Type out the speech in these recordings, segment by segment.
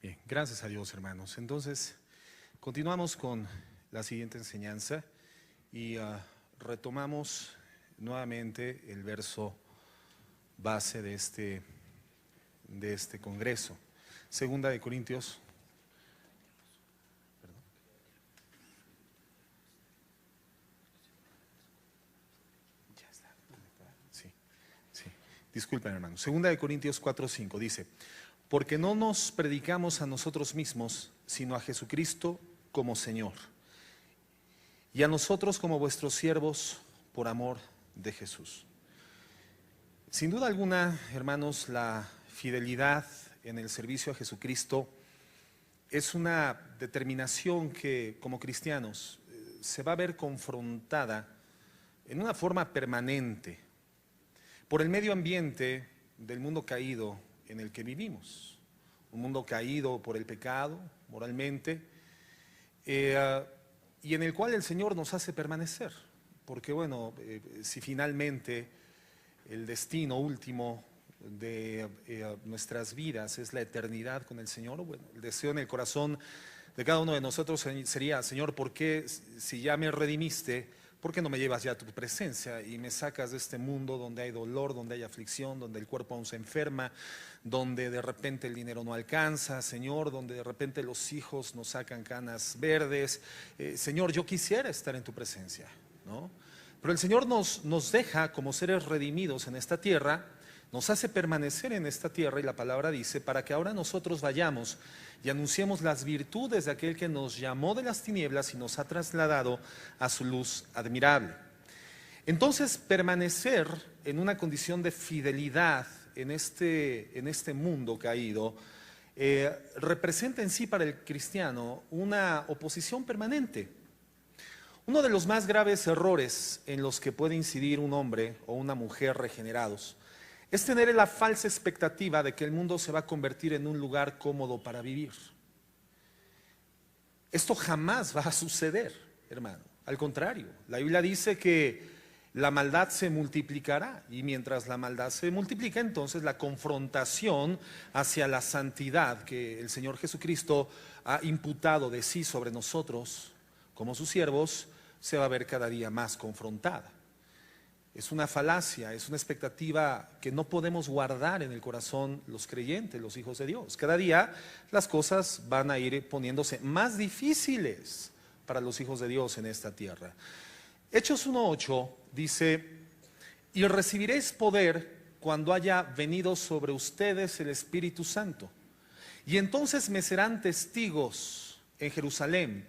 Bien, gracias a Dios, hermanos. Entonces, continuamos con la siguiente enseñanza y retomamos nuevamente el verso base de este congreso. Segunda de Corintios. Perdón. Ya está. Sí. Disculpen, hermanos. Segunda de Corintios 4:5 dice: porque no nos predicamos a nosotros mismos, sino a Jesucristo como Señor, y a nosotros como vuestros siervos por amor de Jesús. Sin duda alguna, hermanos, la fidelidad en el servicio a Jesucristo es una determinación que como cristianos se va a ver confrontada en una forma permanente por el medio ambiente del mundo caído en el que vivimos, un mundo caído por el pecado, moralmente, y en el cual el Señor nos hace permanecer, porque bueno, si finalmente el destino último de nuestras vidas es la eternidad con el Señor, bueno, el deseo en el corazón de cada uno de nosotros sería: Señor, ¿por qué, si ya me redimiste, por qué no me llevas ya a tu presencia y me sacas de este mundo donde hay dolor, donde hay aflicción, donde el cuerpo aún se enferma, donde de repente el dinero no alcanza, Señor, donde de repente los hijos nos sacan canas verdes? Señor, yo quisiera estar en tu presencia, ¿no? Pero el Señor nos deja como seres redimidos en esta tierra, nos hace permanecer en esta tierra, y la palabra dice, para que ahora nosotros vayamos y anunciemos las virtudes de aquel que nos llamó de las tinieblas y nos ha trasladado a su luz admirable. Entonces, permanecer en una condición de fidelidad en este mundo caído representa en sí para el cristiano una oposición permanente. Uno de los más graves errores en los que puede incidir un hombre o una mujer regenerados es tener la falsa expectativa de que el mundo se va a convertir en un lugar cómodo para vivir. Esto jamás va a suceder, hermano. Al contrario, la Biblia dice que la maldad se multiplicará, y mientras la maldad se multiplica, entonces la confrontación hacia la santidad que el Señor Jesucristo ha imputado de sí sobre nosotros como sus siervos se va a ver cada día más confrontada. Es una falacia, es una expectativa que no podemos guardar en el corazón los creyentes, los hijos de Dios. Cada día las cosas van a ir poniéndose más difíciles para los hijos de Dios en esta tierra. Hechos 1:8 dice: y recibiréis poder cuando haya venido sobre ustedes el Espíritu Santo, y entonces me serán testigos en Jerusalén,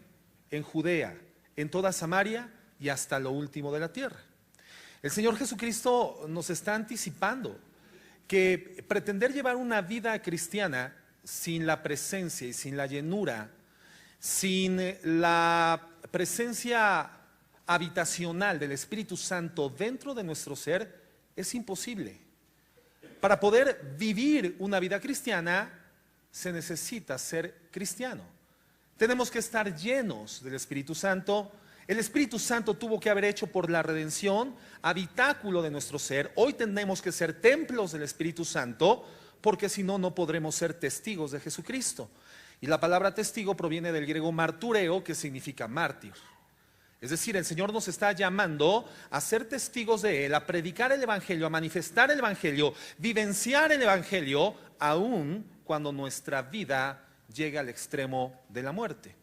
en Judea, en toda Samaria y hasta lo último de la tierra. El Señor Jesucristo nos está anticipando que pretender llevar una vida cristiana sin la presencia y sin la llenura, sin la presencia habitacional del Espíritu Santo dentro de nuestro ser, es imposible. Para poder vivir una vida cristiana se necesita ser cristiano. Tenemos que estar llenos del Espíritu Santo. El Espíritu Santo tuvo que haber hecho por la redención habitáculo de nuestro ser. Hoy tenemos que ser templos del Espíritu Santo, porque si no, no podremos ser testigos de Jesucristo. Y la palabra testigo proviene del griego martureo, que significa mártir. Es decir, el Señor nos está llamando a ser testigos de Él, a predicar el Evangelio, a manifestar el Evangelio, vivenciar el Evangelio, aun cuando nuestra vida llega al extremo de la muerte.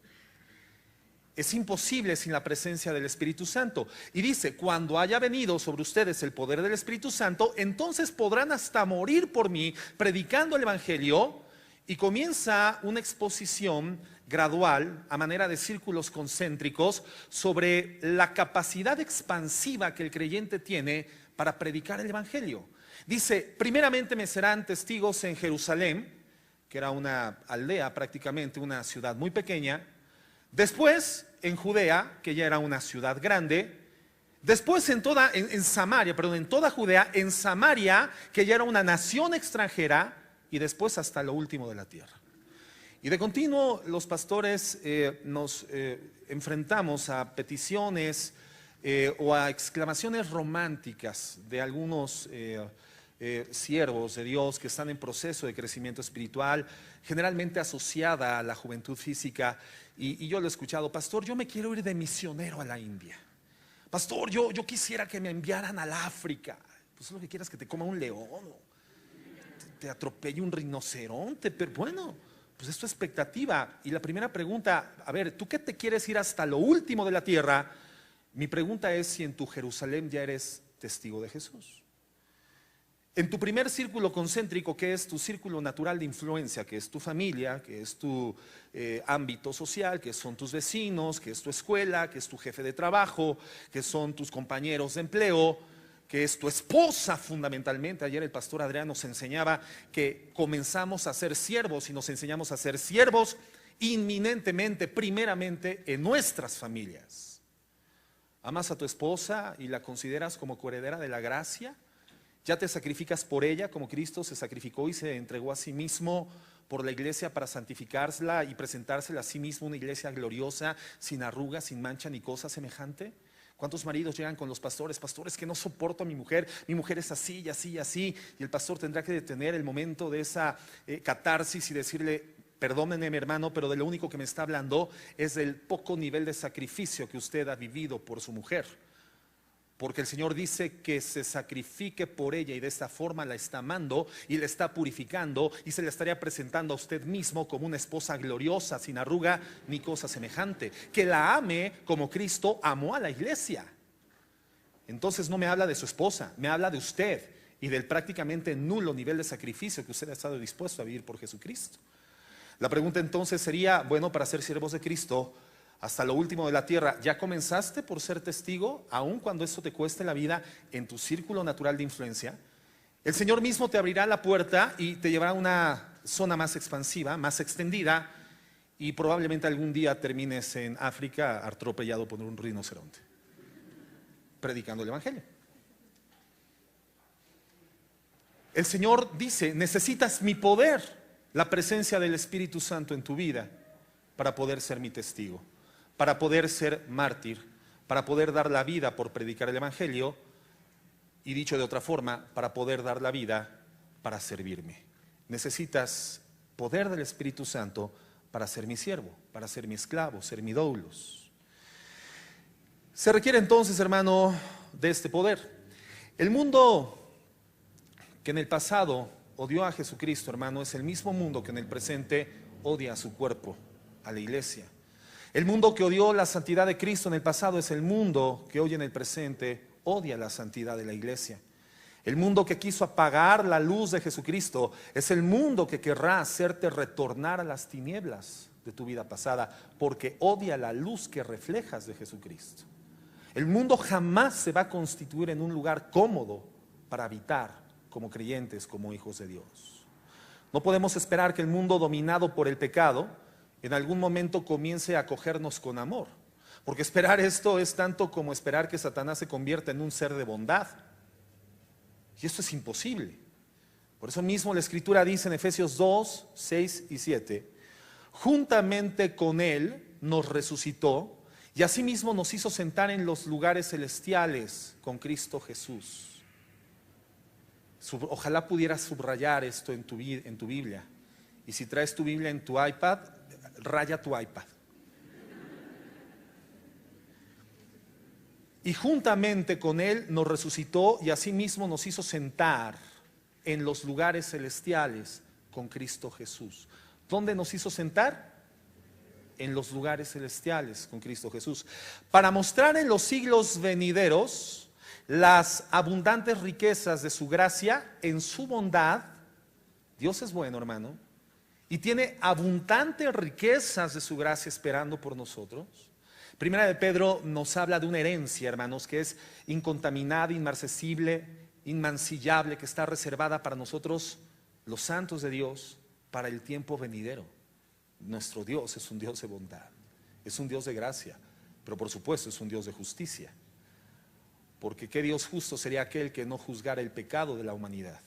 Es imposible sin la presencia del Espíritu Santo. Y dice: cuando haya venido sobre ustedes el poder del Espíritu Santo, entonces podrán hasta morir por mí, predicando el Evangelio. Y comienza una exposición gradual, a manera de círculos concéntricos, sobre la capacidad expansiva que el creyente tiene para predicar el Evangelio. Dice: primeramente me serán testigos en Jerusalén, que era una aldea prácticamente, una ciudad muy pequeña. Después en Judea, que ya era una ciudad grande. Después en toda Judea, en Samaria, que ya era una nación extranjera. Y después hasta lo último de la tierra. Y de continuo los pastores nos enfrentamos a peticiones o a exclamaciones románticas de algunos siervos de Dios que están en proceso de crecimiento espiritual, generalmente asociada a la juventud física, y yo lo he escuchado: pastor, yo me quiero ir de misionero a la India. Pastor, yo quisiera que me enviaran al África. Pues lo que quieras, que te coma un león o te atropelle un rinoceronte, pero bueno, pues es tu expectativa. Y la primera pregunta: a ver, ¿tú qué te quieres ir hasta lo último de la tierra? Mi pregunta es si en tu Jerusalén ya eres testigo de Jesús. En tu primer círculo concéntrico, que es tu círculo natural de influencia, que es tu familia, que es tu ámbito social, que son tus vecinos, que es tu escuela, que es tu jefe de trabajo, que son tus compañeros de empleo, que es tu esposa fundamentalmente. Ayer el pastor Adrián nos enseñaba que comenzamos a ser siervos y nos enseñamos a ser siervos inminentemente, primeramente en nuestras familias. ¿Amas a tu esposa y la consideras como coheredera de la gracia? ¿Ya te sacrificas por ella como Cristo se sacrificó y se entregó a sí mismo por la iglesia para santificarla y presentársela a sí mismo una iglesia gloriosa, sin arrugas, sin mancha ni cosa semejante? ¿Cuántos maridos llegan con los pastores? Pastores, que no soporto a mi mujer es así y así y así, y el pastor tendrá que detener el momento de esa catarsis y decirle: perdónenme, mi hermano, pero de lo único que me está hablando es del poco nivel de sacrificio que usted ha vivido por su mujer. Porque el Señor dice que se sacrifique por ella y de esta forma la está amando y la está purificando y se la estaría presentando a usted mismo como una esposa gloriosa, sin arruga ni cosa semejante. Que la ame como Cristo amó a la iglesia. Entonces no me habla de su esposa, me habla de usted y del prácticamente nulo nivel de sacrificio que usted ha estado dispuesto a vivir por Jesucristo. La pregunta entonces sería: bueno, para ser siervos de Cristo hasta lo último de la tierra, ¿ya comenzaste por ser testigo, aun cuando esto te cueste la vida, en tu círculo natural de influencia? El Señor mismo te abrirá la puerta y te llevará a una zona más expansiva, más extendida, y probablemente algún día termines en África atropellado por un rinoceronte, predicando el Evangelio. El Señor dice: necesitas mi poder, la presencia del Espíritu Santo en tu vida, para poder ser mi testigo, para poder ser mártir, para poder dar la vida por predicar el Evangelio, y dicho de otra forma, para poder dar la vida para servirme. Necesitas poder del Espíritu Santo para ser mi siervo, para ser mi esclavo, ser mi doulos. Se requiere entonces, hermano, de este poder. El mundo que en el pasado odió a Jesucristo, hermano, es el mismo mundo que en el presente odia a su cuerpo, a la iglesia. El mundo que odió la santidad de Cristo en el pasado es el mundo que hoy en el presente odia la santidad de la iglesia. El mundo que quiso apagar la luz de Jesucristo es el mundo que querrá hacerte retornar a las tinieblas de tu vida pasada, porque odia la luz que reflejas de Jesucristo. El mundo jamás se va a constituir en un lugar cómodo para habitar como creyentes, como hijos de Dios. No podemos esperar que el mundo dominado por el pecado en algún momento comience a acogernos con amor, porque esperar esto es tanto como esperar que Satanás se convierta en un ser de bondad, y esto es imposible. Por eso mismo la Escritura dice en Efesios 2, 6 y 7: juntamente con Él nos resucitó y asimismo nos hizo sentar en los lugares celestiales con Cristo Jesús. Ojalá pudieras subrayar esto en tu Biblia, y si traes tu Biblia en tu iPad, raya tu iPad. Y juntamente con Él nos resucitó y asimismo nos hizo sentar en los lugares celestiales con Cristo Jesús. ¿Dónde nos hizo sentar? En los lugares celestiales con Cristo Jesús, para mostrar en los siglos venideros las abundantes riquezas de su gracia en su bondad. Dios es bueno, hermano, y tiene abundantes riquezas de su gracia esperando por nosotros. Primera de Pedro nos habla de una herencia, hermanos, que es incontaminada, inmarcesible, inmancillable, que está reservada para nosotros, los santos de Dios, para el tiempo venidero. Nuestro Dios es un Dios de bondad, es un Dios de gracia, pero por supuesto es un Dios de justicia. Porque qué Dios justo sería aquel que no juzgara el pecado de la humanidad,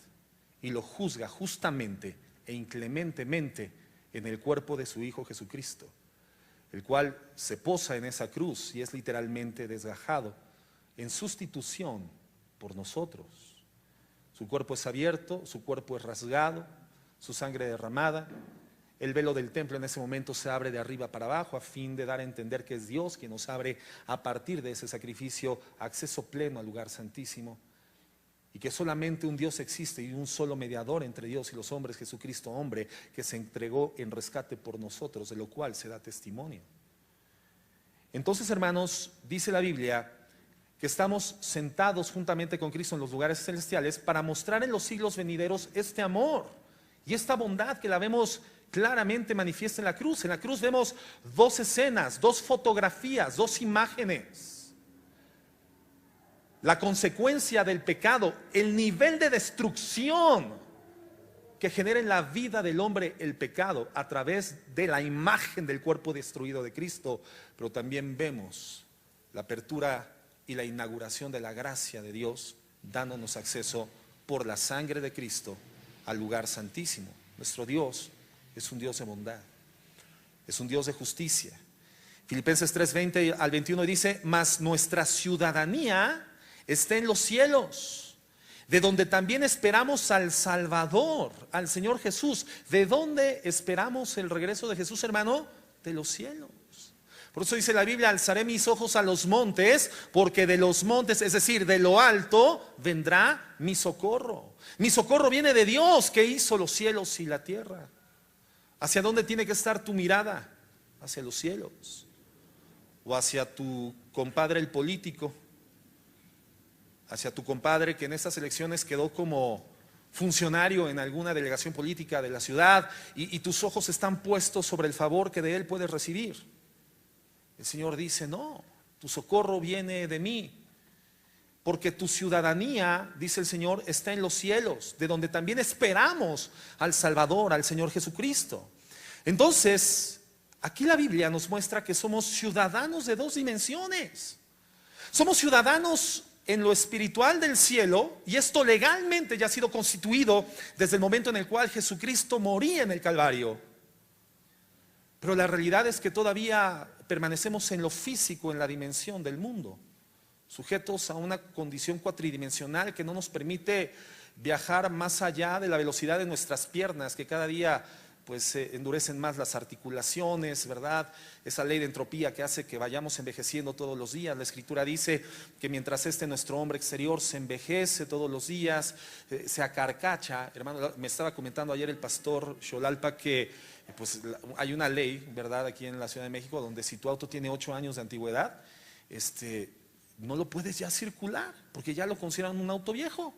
y lo juzga justamente e inclementemente en el cuerpo de su Hijo Jesucristo, el cual se posa en esa cruz y es literalmente desgajado en sustitución por nosotros. Su cuerpo es abierto, su cuerpo es rasgado, su sangre derramada. El velo del templo en ese momento se abre de arriba para abajo a fin de dar a entender que es Dios quien nos abre a partir de ese sacrificio acceso pleno al lugar santísimo, y que solamente un Dios existe y un solo mediador entre Dios y los hombres, Jesucristo hombre, que se entregó en rescate por nosotros, de lo cual se da testimonio. Entonces, hermanos, dice la Biblia que estamos sentados juntamente con Cristo en los lugares celestiales para mostrar en los siglos venideros este amor y esta bondad que la vemos claramente manifiesta en la cruz. En la cruz vemos dos escenas, dos fotografías, dos imágenes. La consecuencia del pecado, el nivel de destrucción que genera en la vida del hombre el pecado a través de la imagen del cuerpo destruido de Cristo. Pero también vemos la apertura y la inauguración de la gracia de Dios, dándonos acceso por la sangre de Cristo al lugar santísimo. Nuestro Dios es un Dios de bondad, es un Dios de justicia. Filipenses 3:20 al 21 dice: mas nuestra ciudadanía está en los cielos, de donde también esperamos al Salvador, al Señor Jesús. ¿De dónde esperamos el regreso de Jesús, hermano? De los cielos. Por eso dice la Biblia: alzaré mis ojos a los montes, porque de los montes, es decir, de lo alto, vendrá mi socorro. Mi socorro viene de Dios, que hizo los cielos y la tierra. ¿Hacia dónde tiene que estar tu mirada? Hacia los cielos. O hacia tu compadre el político, hacia tu compadre que en estas elecciones quedó como funcionario en alguna delegación política de la ciudad, y tus ojos están puestos sobre el favor que de él puedes recibir. El Señor dice: no, tu socorro viene de mí, porque tu ciudadanía, dice el Señor, está en los cielos, de donde también esperamos al Salvador, al Señor Jesucristo. Entonces, aquí la Biblia nos muestra que somos ciudadanos de dos dimensiones. Somos ciudadanos en lo espiritual del cielo, y esto legalmente ya ha sido constituido desde el momento en el cual Jesucristo moría en el Calvario. Pero la realidad es que todavía permanecemos en lo físico, en la dimensión del mundo, sujetos a una condición cuatridimensional que no nos permite viajar más allá de la velocidad de nuestras piernas, que cada día pues se endurecen más las articulaciones, ¿verdad? Esa ley de entropía que hace que vayamos envejeciendo todos los días. La Escritura dice que mientras nuestro hombre exterior se envejece todos los días, se acarcacha. Hermano, me estaba comentando ayer el pastor Xolalpa que pues hay una ley, ¿verdad?, aquí en la Ciudad de México, donde si tu auto tiene 8 años de antigüedad, no lo puedes ya circular, porque ya lo consideran un auto viejo.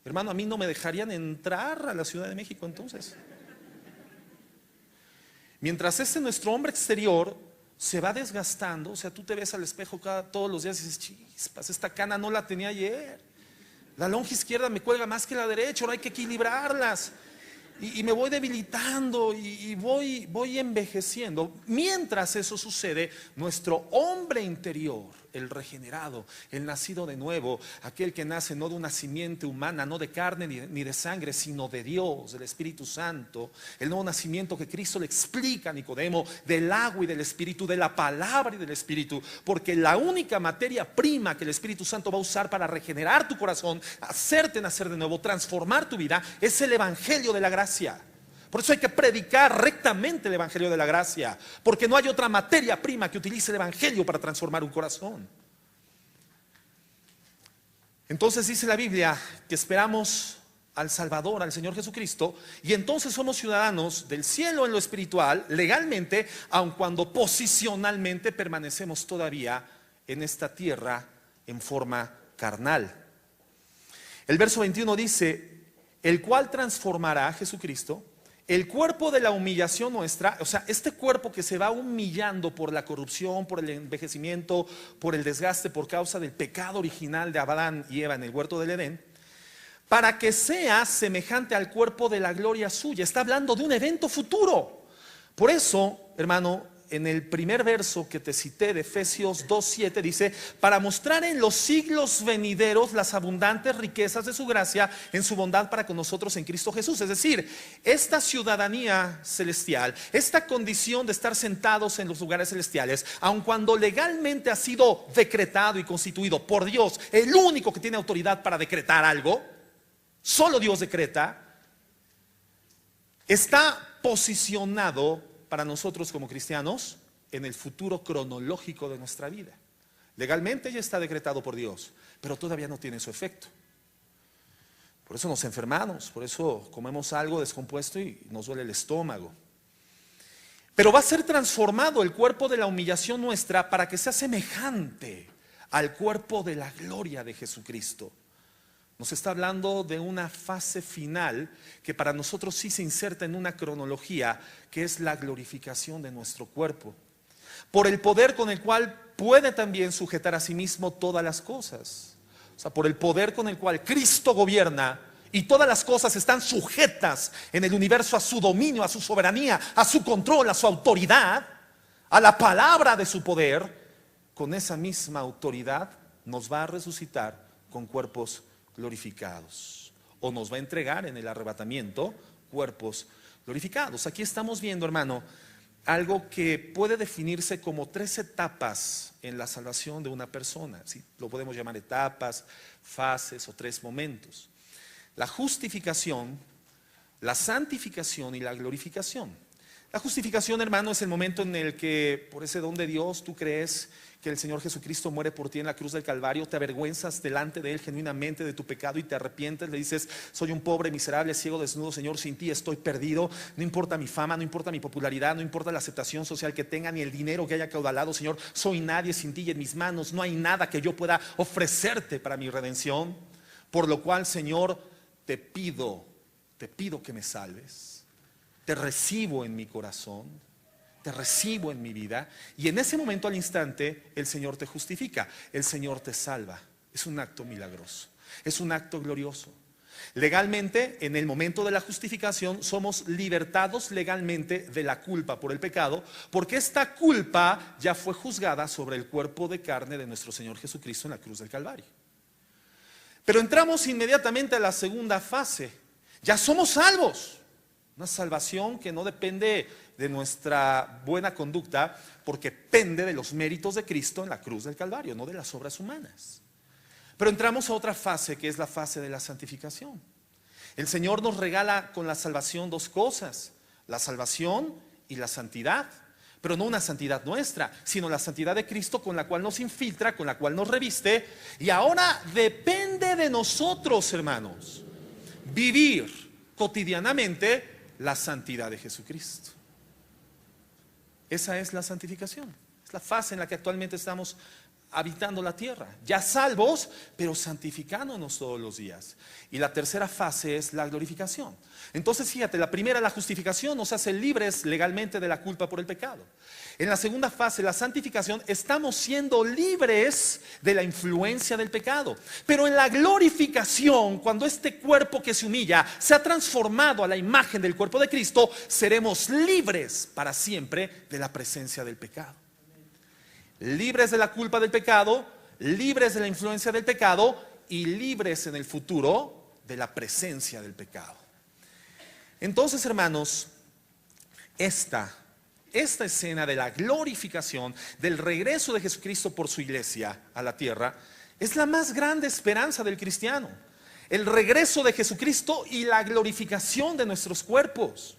Hermano, a mí no me dejarían entrar a la Ciudad de México entonces. Mientras nuestro hombre exterior se va desgastando, o sea, tú te ves al espejo todos los días y dices: chispas, esta cana no la tenía ayer, la lonja izquierda me cuelga más que la derecha, ahora hay que equilibrarlas, y me voy debilitando y voy envejeciendo. Mientras eso sucede, nuestro hombre interior, el regenerado, el nacido de nuevo, aquel que nace no de una simiente humana, no de carne ni de sangre, sino de Dios, del Espíritu Santo, el nuevo nacimiento que Cristo le explica a Nicodemo, del agua y del Espíritu, de la palabra y del Espíritu, porque la única materia prima que el Espíritu Santo va a usar para regenerar tu corazón, hacerte nacer de nuevo, transformar tu vida, es el Evangelio de la gracia. Por eso hay que predicar rectamente el Evangelio de la gracia, porque no hay otra materia prima que utilice el Evangelio para transformar un corazón. Entonces dice la Biblia que esperamos al Salvador, al Señor Jesucristo, y entonces somos ciudadanos del cielo en lo espiritual, legalmente, aun cuando posicionalmente permanecemos todavía en esta tierra en forma carnal. El verso 21 dice: el cual transformará a Jesucristo el cuerpo de la humillación nuestra, o sea, este cuerpo que se va humillando por la corrupción, por el envejecimiento, por el desgaste, por causa del pecado original de Adán y Eva en el huerto del Edén, para que sea semejante al cuerpo de la gloria suya. Está hablando de un evento futuro. Por eso, hermano, en el primer verso que te cité de Efesios 2:7 dice: para mostrar en los siglos venideros las abundantes riquezas de su gracia en su bondad para con nosotros en Cristo Jesús. Es decir, esta ciudadanía celestial, esta condición de estar sentados en los lugares celestiales, aun cuando legalmente ha sido decretado y constituido por Dios, el único que tiene autoridad para decretar algo, solo Dios decreta, está posicionado para nosotros como cristianos en el futuro cronológico de nuestra vida. Legalmente ya está decretado por Dios, pero todavía no tiene su efecto. Por eso nos enfermamos, por eso comemos algo descompuesto y nos duele el estómago. Pero va a ser transformado el cuerpo de la humillación nuestra para que sea semejante al cuerpo de la gloria de Jesucristo. Nos está hablando de una fase final que para nosotros sí se inserta en una cronología, que es la glorificación de nuestro cuerpo, por el poder con el cual puede también sujetar a sí mismo todas las cosas. O sea, por el poder con el cual Cristo gobierna y todas las cosas están sujetas en el universo a su dominio, a su soberanía, a su control, a su autoridad, a la palabra de su poder. Con esa misma autoridad nos va a resucitar con cuerpos glorificados, o nos va a entregar en el arrebatamiento cuerpos glorificados. Aquí estamos viendo, hermano, algo que puede definirse como 3 etapas en la salvación de una persona, ¿sí? Lo podemos llamar etapas, fases o 3 momentos: la justificación, la santificación y la glorificación. La justificación, hermano, es el momento en el que, por ese don de Dios, tú crees que el Señor Jesucristo muere por ti en la cruz del Calvario, te avergüenzas delante de Él genuinamente de tu pecado y te arrepientes, le dices: soy un pobre, miserable, ciego, desnudo, Señor, sin ti estoy perdido, no importa mi fama, no importa mi popularidad, no importa la aceptación social que tenga, ni el dinero que haya caudalado, Señor, soy nadie sin ti y en mis manos no hay nada que yo pueda ofrecerte para mi redención, por lo cual, Señor, te pido que me salves. Te recibo en mi corazón, te recibo en mi vida, y en ese momento, al instante, el Señor te justifica, el Señor te salva. Es un acto milagroso, es un acto glorioso. Legalmente, en el momento de la justificación, somos libertados legalmente de la culpa por el pecado, porque esta culpa ya fue juzgada sobre el cuerpo de carne de nuestro Señor Jesucristo en la cruz del Calvario. Pero entramos inmediatamente a la segunda fase. Ya somos salvos. Una salvación que no depende de nuestra buena conducta, porque pende de los méritos de Cristo en la cruz del Calvario, no de las obras humanas. Pero entramos a otra fase, que es la fase de la santificación. El Señor nos regala con la salvación 2 cosas: la salvación y la santidad. Pero no una santidad nuestra, sino la santidad de Cristo, con la cual nos infiltra, con la cual nos reviste. Y ahora depende de nosotros, hermanos, vivir cotidianamente la santidad de Jesucristo. Esa es la santificación. Es la fase en la que actualmente estamos habitando la tierra, ya salvos, pero santificándonos todos los días. Y la tercera fase es la glorificación. Entonces, fíjate, la primera, la justificación, nos hace libres legalmente de la culpa por el pecado. En la segunda fase, la santificación, estamos siendo libres de la influencia del pecado. Pero en la glorificación, cuando este cuerpo que se humilla se ha transformado a la imagen del cuerpo de Cristo, seremos libres para siempre de la presencia del pecado. Libres de la culpa del pecado, libres de la influencia del pecado y libres en el futuro de la presencia del pecado. Entonces, hermanos, esta escena de la glorificación, del regreso de Jesucristo por su iglesia a la tierra, es la más grande esperanza del cristiano. El regreso de Jesucristo y la glorificación de nuestros cuerpos.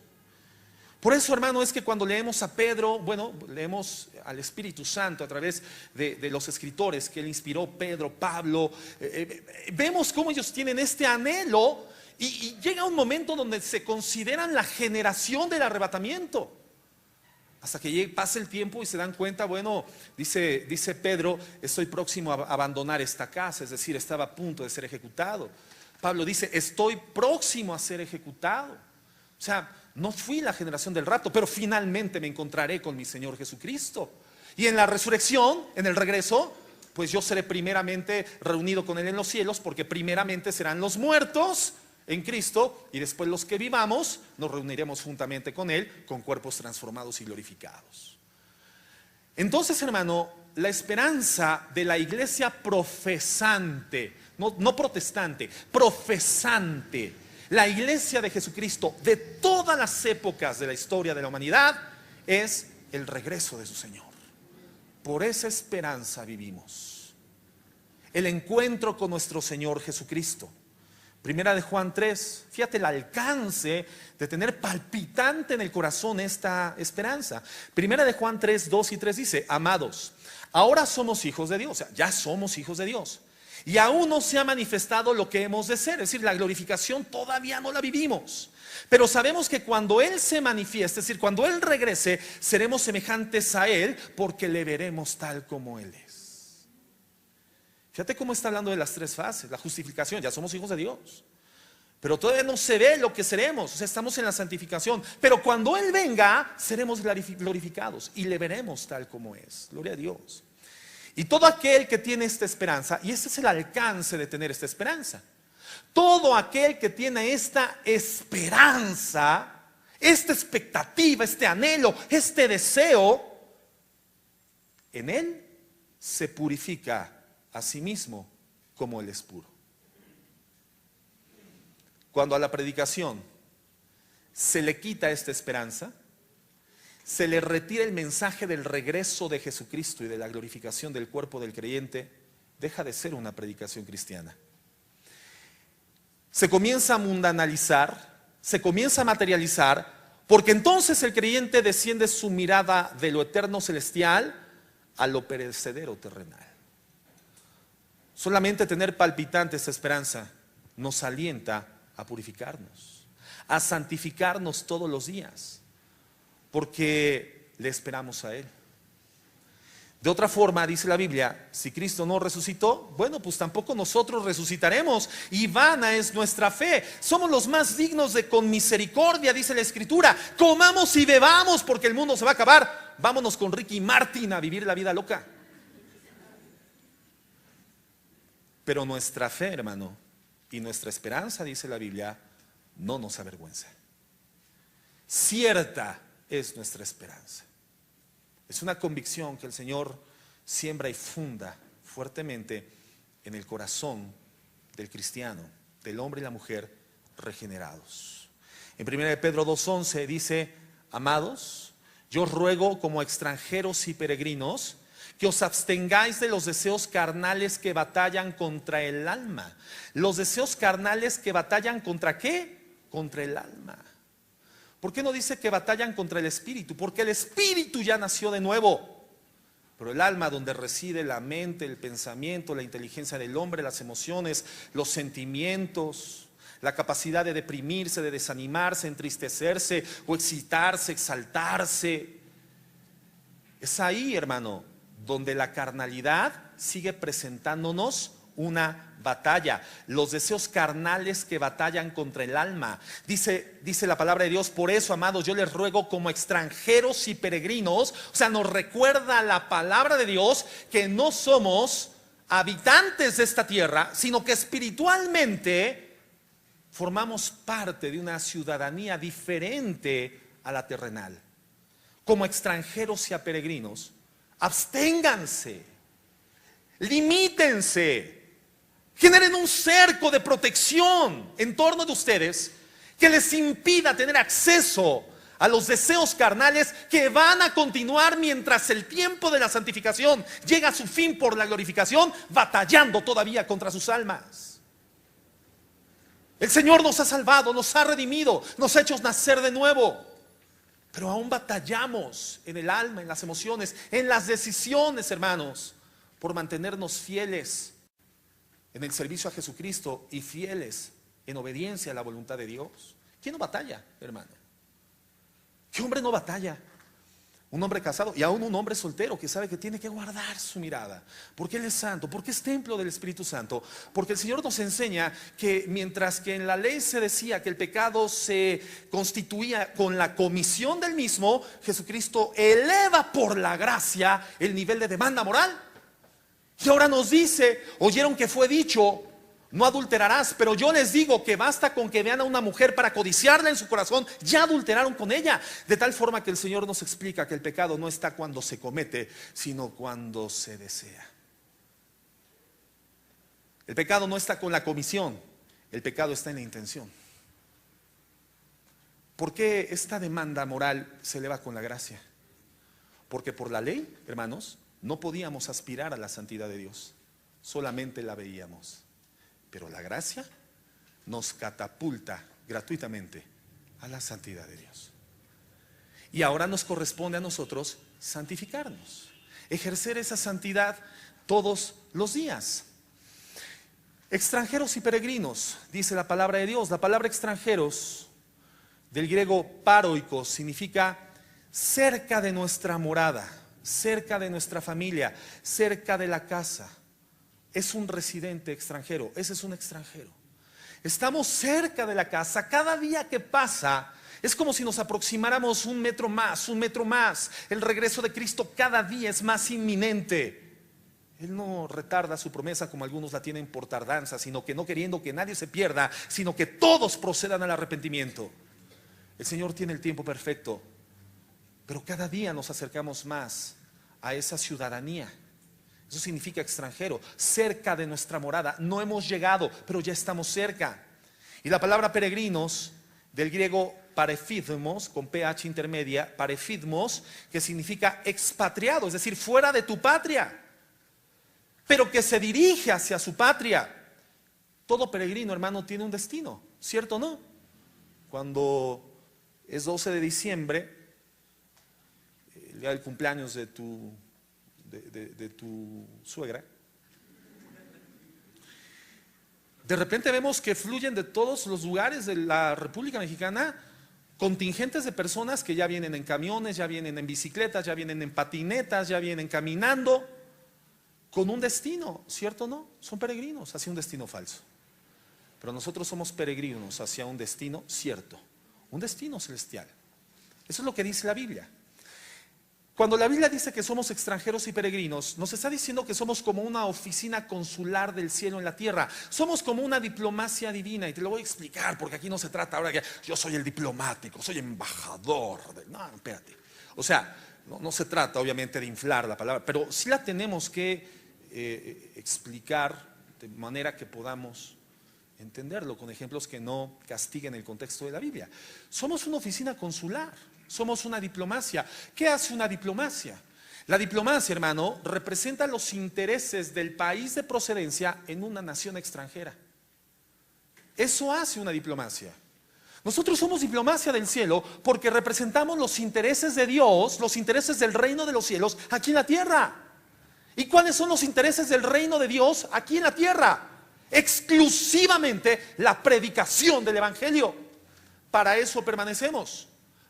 Por eso, hermano, es que cuando leemos a Pedro, bueno, leemos al Espíritu Santo a través de los escritores que él inspiró, Pedro, Pablo, vemos cómo ellos tienen este anhelo y llega un momento donde se consideran la generación del arrebatamiento. Hasta que pase el tiempo y se dan cuenta, bueno, dice Pedro: estoy próximo a abandonar esta casa, es decir, estaba a punto de ser ejecutado. Pablo dice: estoy próximo a ser ejecutado. O sea, no fui la generación del rapto, pero finalmente me encontraré con mi Señor Jesucristo. Y en la resurrección, en el regreso, pues yo seré primeramente reunido con Él en los cielos, porque primeramente serán los muertos en Cristo, y después los que vivamos nos reuniremos juntamente con Él, con cuerpos transformados y glorificados. Entonces, hermano, la esperanza de la iglesia profesante, no protestante, profesante, la iglesia de Jesucristo de todas las épocas de la historia de la humanidad, es el regreso de su Señor. Por esa esperanza vivimos. El encuentro con nuestro Señor Jesucristo. Primera de Juan 3, fíjate el alcance de tener palpitante en el corazón esta esperanza. Primera de Juan 3, 2 y 3 dice: amados, ahora somos hijos de Dios, o sea, ya somos hijos de Dios. Y aún no se ha manifestado lo que hemos de ser, es decir, la glorificación todavía no la vivimos. Pero sabemos que cuando Él se manifieste, es decir, cuando Él regrese, seremos semejantes a Él, porque le veremos tal como Él es. Fíjate cómo está hablando de las tres fases. La justificación, ya somos hijos de Dios, pero todavía no se ve lo que seremos, o sea, estamos en la santificación. Pero cuando Él venga, seremos glorificados y le veremos tal como es. Gloria a Dios. Y todo aquel que tiene esta esperanza, y este es el alcance de tener esta esperanza, todo aquel que tiene esta esperanza, esta expectativa, este anhelo, este deseo, en Él se purifica a sí mismo como Él es puro. Cuando a la predicación se le quita esta esperanza, se le retira el mensaje del regreso de Jesucristo y de la glorificación del cuerpo del creyente, deja de ser una predicación cristiana. Se comienza a mundanalizar, se comienza a materializar, porque entonces el creyente desciende su mirada de lo eterno celestial a lo perecedero terrenal. Solamente tener palpitante esta esperanza nos alienta a purificarnos, a santificarnos todos los días, porque le esperamos a Él. De otra forma, dice la Biblia, si Cristo no resucitó, bueno, pues tampoco nosotros resucitaremos, y vana es nuestra fe. Somos los más dignos de con misericordia, dice la Escritura. Comamos y bebamos porque el mundo se va a acabar. Vámonos con Ricky Martin a vivir la vida loca. Pero nuestra fe, hermano, y nuestra esperanza, dice la Biblia, no nos avergüenza. Cierta es nuestra esperanza. Es una convicción que el Señor siembra y funda fuertemente en el corazón del cristiano, del hombre y la mujer regenerados. En 1 de Pedro 2:11 dice: amados, yo os ruego como extranjeros y peregrinos que os abstengáis de los deseos carnales que batallan contra el alma. Los deseos carnales que batallan ¿contra qué? Contra el alma. ¿Por qué no dice que batallan contra el espíritu? Porque el espíritu ya nació de nuevo. Pero el alma, donde reside la mente, el pensamiento, la inteligencia del hombre, las emociones, los sentimientos, la capacidad de deprimirse, de desanimarse, entristecerse o excitarse, exaltarse, es ahí, hermano, donde la carnalidad sigue presentándonos una batalla. Los deseos carnales que batallan contra el alma. Dice la palabra de Dios: por eso, amados, yo les ruego como extranjeros y peregrinos. O sea, nos recuerda la palabra de Dios que no somos habitantes de esta tierra, sino que espiritualmente formamos parte de una ciudadanía diferente a la terrenal. Como extranjeros y a peregrinos, absténganse, limítense, generen un cerco de protección en torno de ustedes que les impida tener acceso a los deseos carnales que van a continuar mientras el tiempo de la santificación llega a su fin por la glorificación, batallando todavía contra sus almas. El Señor nos ha salvado, nos ha redimido, nos ha hecho nacer de nuevo. Pero aún batallamos en el alma, en las emociones, en las decisiones, hermanos, por mantenernos fieles en el servicio a Jesucristo y fieles en obediencia a la voluntad de Dios. ¿Quién no batalla, hermano? ¿Qué hombre no batalla? Un hombre casado y aún un hombre soltero que sabe que tiene que guardar su mirada, porque Él es santo, porque es templo del Espíritu Santo, porque el Señor nos enseña que mientras que en la ley se decía que el pecado se constituía con la comisión del mismo, Jesucristo eleva por la gracia el nivel de demanda moral. Y ahora nos dice: oyeron que fue dicho, no adulterarás, pero yo les digo que basta con que vean a una mujer para codiciarla en su corazón, ya adulteraron con ella. De tal forma que el Señor nos explica que el pecado no está cuando se comete, sino cuando se desea. El pecado no está con la comisión, el pecado está en la intención. ¿Por qué esta demanda moral se eleva con la gracia? Porque por la ley, hermanos, no podíamos aspirar a la santidad de Dios, solamente la veíamos. Pero la gracia nos catapulta gratuitamente a la santidad de Dios. Y ahora nos corresponde a nosotros santificarnos, ejercer esa santidad todos los días. Extranjeros y peregrinos, dice la palabra de Dios. La palabra extranjeros, del griego paroikos, significa cerca de nuestra morada, cerca de nuestra familia, cerca de la casa. Es un residente extranjero, ese es un extranjero. Estamos cerca de la casa. Cada día que pasa es como si nos aproximáramos un metro más, un metro más. El regreso de Cristo cada día es más inminente. Él no retarda su promesa como algunos la tienen por tardanza, sino que no queriendo que nadie se pierda, sino que todos procedan al arrepentimiento. El Señor tiene el tiempo perfecto, pero cada día nos acercamos más a esa ciudadanía. Eso significa extranjero, cerca de nuestra morada. No hemos llegado, pero ya estamos cerca. Y la palabra peregrinos, del griego parefidmos, con PH intermedia, parefidmos, que significa expatriado, es decir, fuera de tu patria, pero que se dirige hacia su patria. Todo peregrino, hermano, tiene un destino, ¿cierto o no? Cuando es 12 de diciembre, el día del cumpleaños de tu suegra, de repente vemos que fluyen de todos los lugares de la República Mexicana contingentes de personas que ya vienen en camiones, ya vienen en bicicletas, ya vienen en patinetas, ya vienen caminando, con un destino, ¿cierto o no? Son peregrinos hacia un destino falso. Pero nosotros somos peregrinos hacia un destino cierto, un destino celestial. Eso es lo que dice la Biblia. Cuando la Biblia dice que somos extranjeros y peregrinos, nos está diciendo que somos como una oficina consular del cielo en la tierra. Somos como una diplomacia divina, y te lo voy a explicar, porque aquí no se trata ahora que yo soy el diplomático, soy embajador. No, espérate. O sea, no se trata obviamente de inflar la palabra, pero sí la tenemos que explicar de manera que podamos entenderlo con ejemplos que no castiguen el contexto de la Biblia. Somos una oficina consular, somos una diplomacia. ¿Qué hace una diplomacia? La diplomacia, hermano, representa los intereses del país de procedencia en una nación extranjera. Eso hace una diplomacia. Nosotros somos diplomacia del cielo porque representamos los intereses de Dios, los intereses del reino de los cielos aquí en la tierra. ¿Y cuáles son los intereses del reino de Dios aquí en la tierra? Exclusivamente la predicación del evangelio. Para eso permanecemos,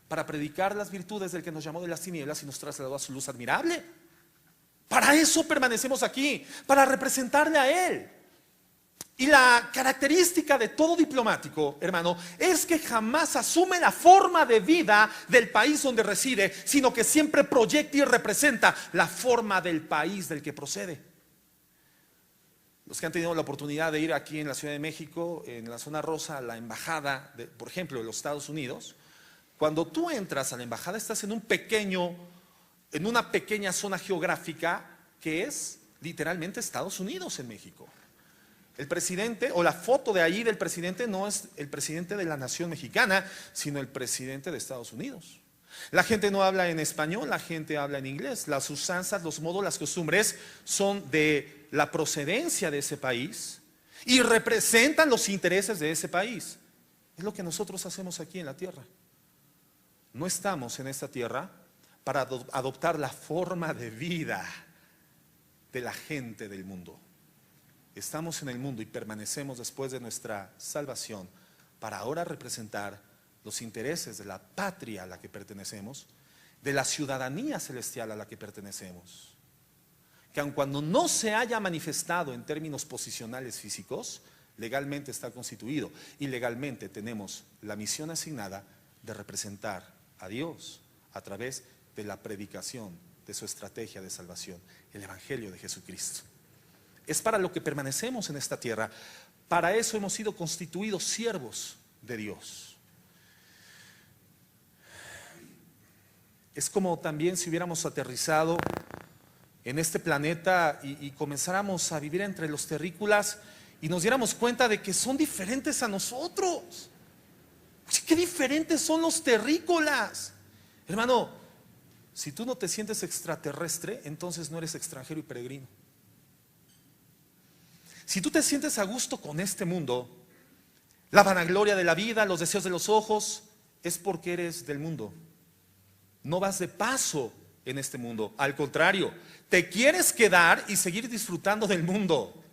para predicar las virtudes del que nos llamó de las tinieblas y nos trasladó a su luz admirable. Para eso permanecemos aquí, para representarle a Él. Y la característica de todo diplomático, hermano, es que jamás asume la forma de vida del país donde reside, sino que siempre proyecta y representa la forma del país del que procede. Los que han tenido la oportunidad de ir aquí en la Ciudad de México, en la zona rosa, a la embajada, por ejemplo, de los Estados Unidos, cuando tú entras a la embajada estás en una pequeña zona geográfica que es literalmente Estados Unidos en México. El presidente, o la foto de allí del presidente, no es el presidente de la nación mexicana, sino el presidente de Estados Unidos. La gente no habla en español, la gente habla en inglés. Las usanzas, los modos, las costumbres son de la procedencia de ese país y representan los intereses de ese país. Es lo que nosotros hacemos aquí en la tierra. No estamos en esta tierra para adoptar la forma de vida de la gente del mundo. Estamos en el mundo y permanecemos después de nuestra salvación para ahora representar los intereses de la patria a la que pertenecemos, de la ciudadanía celestial a la que pertenecemos. Que aun cuando no se haya manifestado en términos posicionales físicos, legalmente está constituido y legalmente tenemos la misión asignada de representar a Dios a través de la predicación de su estrategia de salvación, el Evangelio de Jesucristo. Es para lo que permanecemos en esta tierra. Para eso hemos sido constituidos siervos de Dios. Es como también si hubiéramos aterrizado en este planeta y comenzáramos a vivir entre los terrícolas y nos diéramos cuenta de que son diferentes a nosotros. Qué diferentes son los terrícolas. Hermano, si tú no te sientes extraterrestre, entonces no eres extranjero y peregrino. Si tú te sientes a gusto con este mundo, la vanagloria de la vida, los deseos de los ojos, es porque eres del mundo. No vas de paso en este mundo. Al contrario, te quieres quedar y seguir disfrutando del mundo.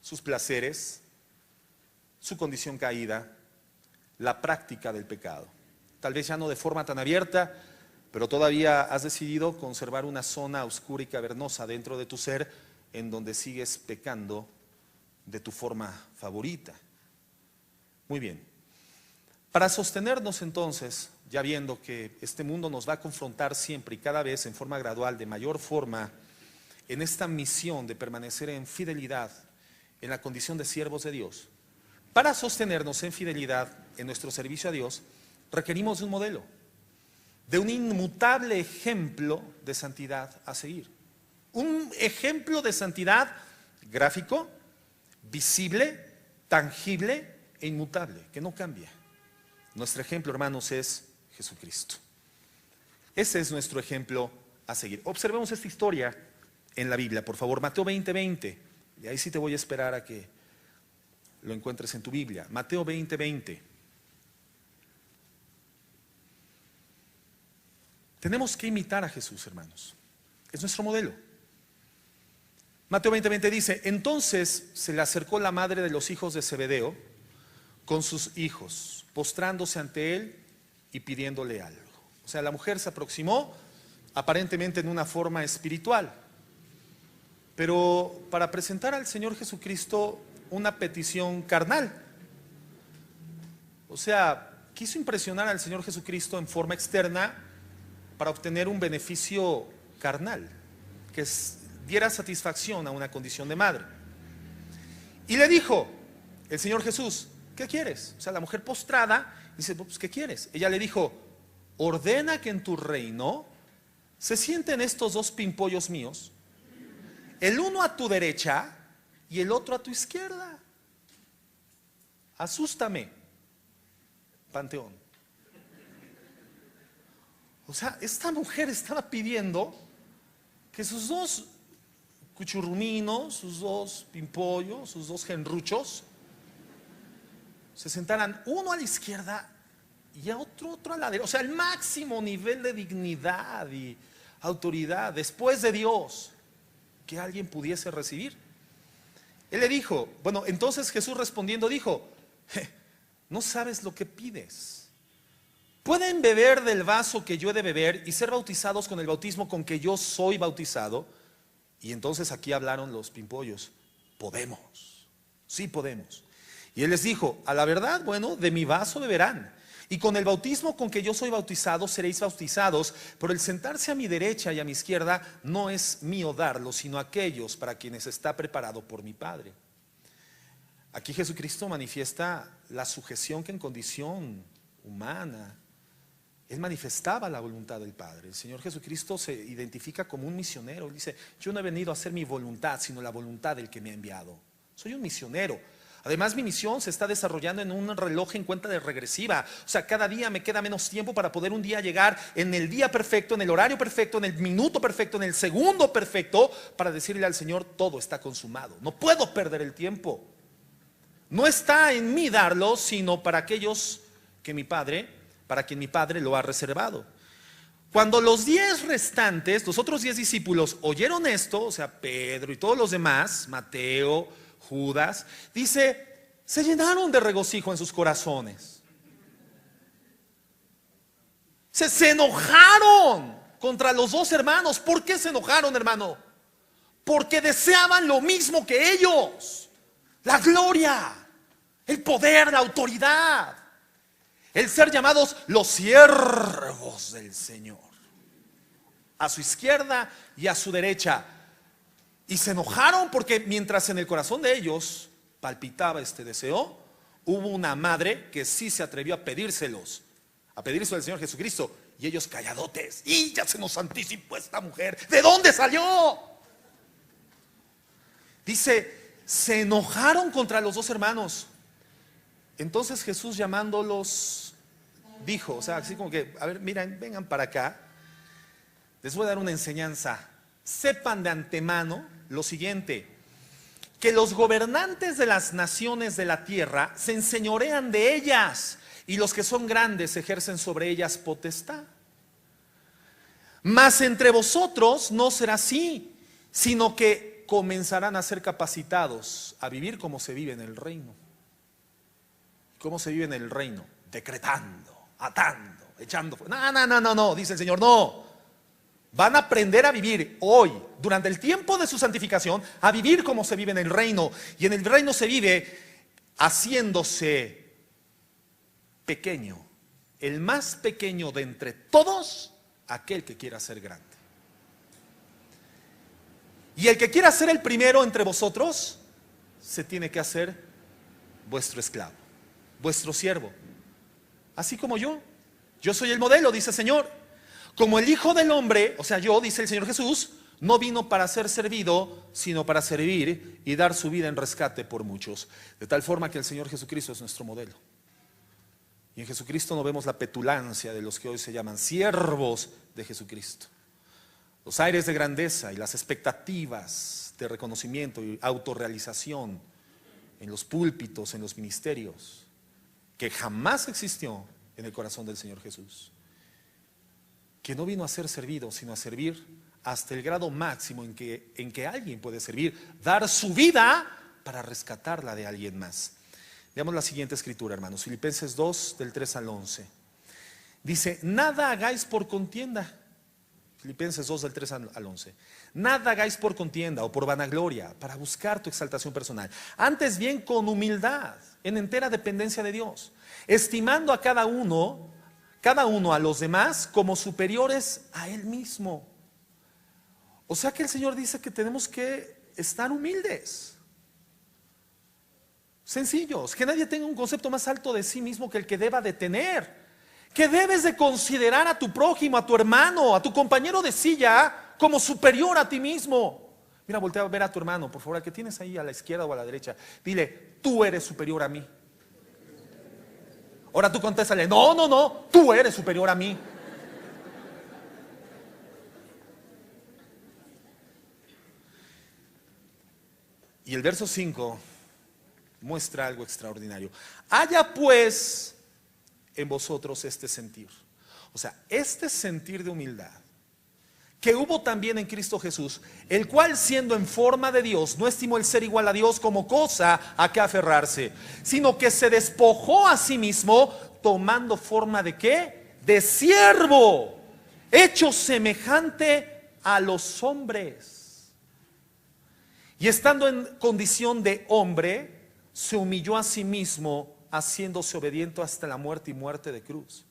Sus placeres, su condición caída, la práctica del pecado. Tal vez ya no de forma tan abierta, pero todavía has decidido conservar una zona oscura y cavernosa dentro de tu ser en donde sigues pecando de tu forma favorita. Muy bien. Para sostenernos entonces, ya viendo que este mundo nos va a confrontar siempre y cada vez en forma gradual, de mayor forma, en esta misión de permanecer en fidelidad, en la condición de siervos de Dios, para sostenernos en fidelidad en nuestro servicio a Dios, requerimos de un modelo, de un inmutable ejemplo de santidad a seguir. Un ejemplo de santidad gráfico, visible, tangible e inmutable, que no cambia. Nuestro ejemplo, hermanos, es Jesucristo. Ese es nuestro ejemplo a seguir. Observemos esta historia en la Biblia, por favor. Mateo 20:20. Y ahí sí te voy a esperar a que lo encuentres en tu Biblia. Mateo 20:20. Tenemos que imitar a Jesús, hermanos. Es nuestro modelo. Mateo 20:20 dice: entonces se le acercó la madre de los hijos de Zebedeo con sus hijos, postrándose ante él y pidiéndole algo. O sea, la mujer se aproximó aparentemente en una forma espiritual, pero para presentar al Señor Jesucristo una petición carnal. O sea, quiso impresionar al Señor Jesucristo en forma externa para obtener un beneficio carnal, que diera satisfacción a una condición de madre. Y le dijo el Señor Jesús: ¿qué quieres? O sea, la mujer postrada dice: pues, ¿qué quieres? Ella le dijo: ordena que en tu reino se sienten estos dos pimpollos míos, el uno a tu derecha y el otro a tu izquierda. Asústame, Panteón. O sea, esta mujer estaba pidiendo que sus dos cuchurruminos, sus dos pimpollos, sus dos genruchos se sentaran uno a la izquierda y a otro a la derecha. O sea, el máximo nivel de dignidad y autoridad después de Dios que alguien pudiese recibir. Él le dijo, bueno, entonces Jesús respondiendo dijo: no sabes lo que pides. ¿Pueden beber del vaso que yo he de beber y ser bautizados con el bautismo con que yo soy bautizado? Y entonces aquí hablaron los pimpollos: podemos, sí podemos. Y él les dijo: a la verdad, bueno, de mi vaso beberán, y con el bautismo con que yo soy bautizado seréis bautizados, pero el sentarse a mi derecha y a mi izquierda no es mío darlo, sino aquellos para quienes está preparado por mi Padre. Aquí Jesucristo manifiesta la sujeción que en condición humana Él manifestaba la voluntad del Padre. El Señor Jesucristo se identifica como un misionero. Él dice: yo no he venido a hacer mi voluntad, sino la voluntad del que me ha enviado. Soy un misionero. Además, mi misión se está desarrollando en un reloj en cuenta de regresiva. O sea, cada día me queda menos tiempo para poder un día llegar en el día perfecto, en el horario perfecto, en el minuto perfecto, en el segundo perfecto, para decirle al Señor: todo está consumado. No puedo perder el tiempo. No está en mí darlo, sino para aquellos que mi Padre, para quien mi Padre lo ha reservado. Cuando los 10 restantes, los otros 10 discípulos, oyeron esto, o sea, Pedro y todos los demás, Mateo, Judas, dice, se llenaron de regocijo en sus corazones. Se enojaron contra los dos hermanos. ¿Por qué se enojaron, hermano? Porque deseaban lo mismo que ellos: la gloria, el poder, la autoridad, el ser llamados los siervos del Señor, a su izquierda y a su derecha. Y se enojaron porque mientras en el corazón de ellos palpitaba este deseo, hubo una madre que sí se atrevió a pedírselo al Señor Jesucristo, y ellos calladotes: y ya se nos anticipó esta mujer, ¿de dónde salió? Dice, se enojaron contra los dos hermanos. Entonces Jesús, llamándolos, dijo, o sea, así como que: a ver, miren, vengan para acá, les voy a dar una enseñanza. Sepan de antemano lo siguiente: que los gobernantes de las naciones de la tierra se enseñorean de ellas, y los que son grandes ejercen sobre ellas potestad. Mas entre vosotros no será así, sino que comenzarán a ser capacitados a vivir como se vive en el reino. ¿Cómo se vive en el reino? Decretando, atando, echando fuera. No, dice el Señor, no. Van a aprender a vivir hoy, durante el tiempo de su santificación, a vivir como se vive en el reino. Y en el reino se vive haciéndose pequeño, el más pequeño de entre todos, aquel que quiera ser grande. Y el que quiera ser el primero entre vosotros, se tiene que hacer vuestro esclavo, vuestro siervo. Así como yo soy el modelo, dice el Señor. Como el Hijo del Hombre, o sea yo, dice el Señor Jesús, no vino para ser servido, sino para servir y dar su vida en rescate por muchos. De tal forma que el Señor Jesucristo es nuestro modelo. Y en Jesucristo no vemos la petulancia de los que hoy se llaman siervos de Jesucristo. Los aires de grandeza y las expectativas de reconocimiento y autorrealización en los púlpitos, en los ministerios, que jamás existió en el corazón del Señor Jesús. Que no vino a ser servido, sino a servir hasta el grado máximo en que alguien puede servir, dar su vida para rescatarla de alguien más. Veamos la siguiente escritura, hermanos, Filipenses 2, del 3 al 11. Dice, nada hagáis por contienda. Filipenses 2, del 3 al 11. Nada hagáis por contienda o por vanagloria, para buscar tu exaltación personal. Antes bien con humildad, en entera dependencia de Dios, estimando a cada uno a los demás como superiores a Él mismo. O sea que el Señor dice que tenemos que estar humildes, sencillos, que nadie tenga un concepto más alto de sí mismo que el que deba de tener, que debes de considerar a tu prójimo, a tu hermano, a tu compañero de silla como superior a ti mismo. Mira, voltea a ver a tu hermano, por favor, al que tienes ahí a la izquierda o a la derecha, dile, tú eres superior a mí. Ahora tú contéstale, no, tú eres superior a mí. Y el verso 5 muestra algo extraordinario. Haya pues en vosotros este sentir. O sea, este sentir de humildad que hubo también en Cristo Jesús, el cual siendo en forma de Dios, no estimó el ser igual a Dios como cosa a que aferrarse, sino que se despojó a sí mismo, tomando forma de ¿qué? De siervo, hecho semejante a los hombres. Y estando en condición de hombre, se humilló a sí mismo, haciéndose obediente hasta la muerte y muerte de cruz.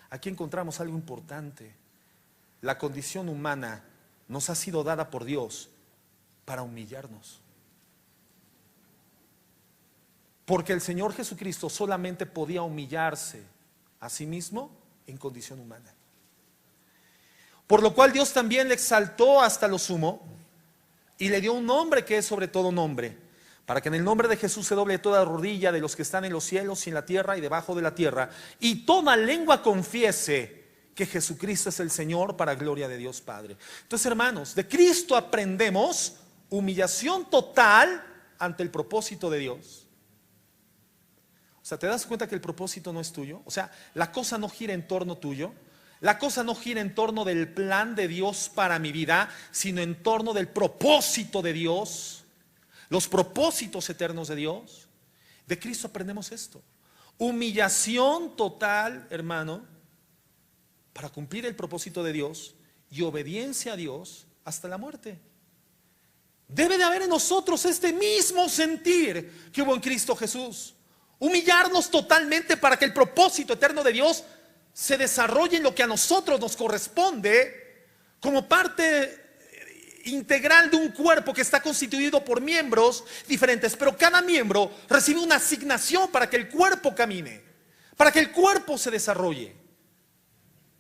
Aquí encontramos algo importante. La condición humana nos ha sido dada por Dios para humillarnos. Porque el Señor Jesucristo solamente podía humillarse a sí mismo en condición humana. Por lo cual Dios también le exaltó hasta lo sumo y le dio un nombre que es sobre todo nombre, para que en el nombre de Jesús se doble toda rodilla de los que están en los cielos y en la tierra y debajo de la tierra, y toda lengua confiese que Jesucristo es el Señor, para gloria de Dios Padre. Entonces, hermanos, de Cristo aprendemos humillación total ante el propósito de Dios. O sea, ¿te das cuenta que el propósito no es tuyo? O sea, la cosa no gira en torno tuyo. La cosa no gira en torno del plan de Dios para mi vida, sino en torno del propósito de Dios, los propósitos eternos de Dios. De Cristo aprendemos esto. Humillación total, hermano, para cumplir el propósito de Dios y obediencia a Dios hasta la muerte. Debe de haber en nosotros este mismo sentir que hubo en Cristo Jesús. Humillarnos totalmente para que el propósito eterno de Dios se desarrolle en lo que a nosotros nos corresponde como parte integral de un cuerpo que está constituido por miembros diferentes, pero cada miembro recibe una asignación para que el cuerpo camine, para que el cuerpo se desarrolle.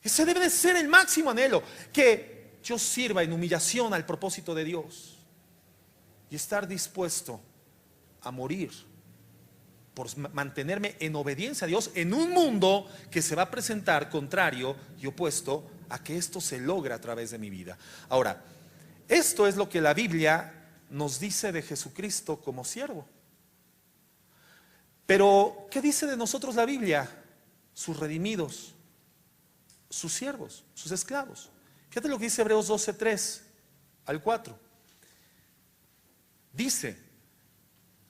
Ese debe de ser el máximo anhelo, que yo sirva en humillación al propósito de Dios y estar dispuesto a morir por mantenerme en obediencia a Dios en un mundo que se va a presentar contrario y opuesto a que esto se logre a través de mi vida. Ahora, esto es lo que la Biblia nos dice de Jesucristo como siervo. Pero, ¿qué dice de nosotros la Biblia? Sus redimidos, sus siervos, sus esclavos. Fíjate lo que dice Hebreos 12, 3 al 4. Dice: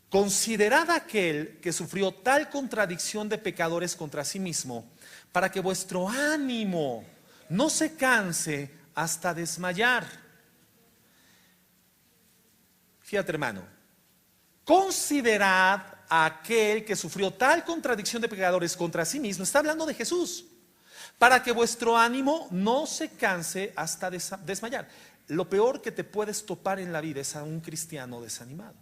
considerad aquel que sufrió tal contradicción de pecadores contra sí mismo, para que vuestro ánimo no se canse hasta desmayar. Fíjate, hermano, considerad a aquel que sufrió tal contradicción de pecadores contra sí mismo. Está hablando de Jesús. Para que vuestro ánimo no se canse hasta desmayar. Lo peor que te puedes topar en la vida es a un cristiano desanimado.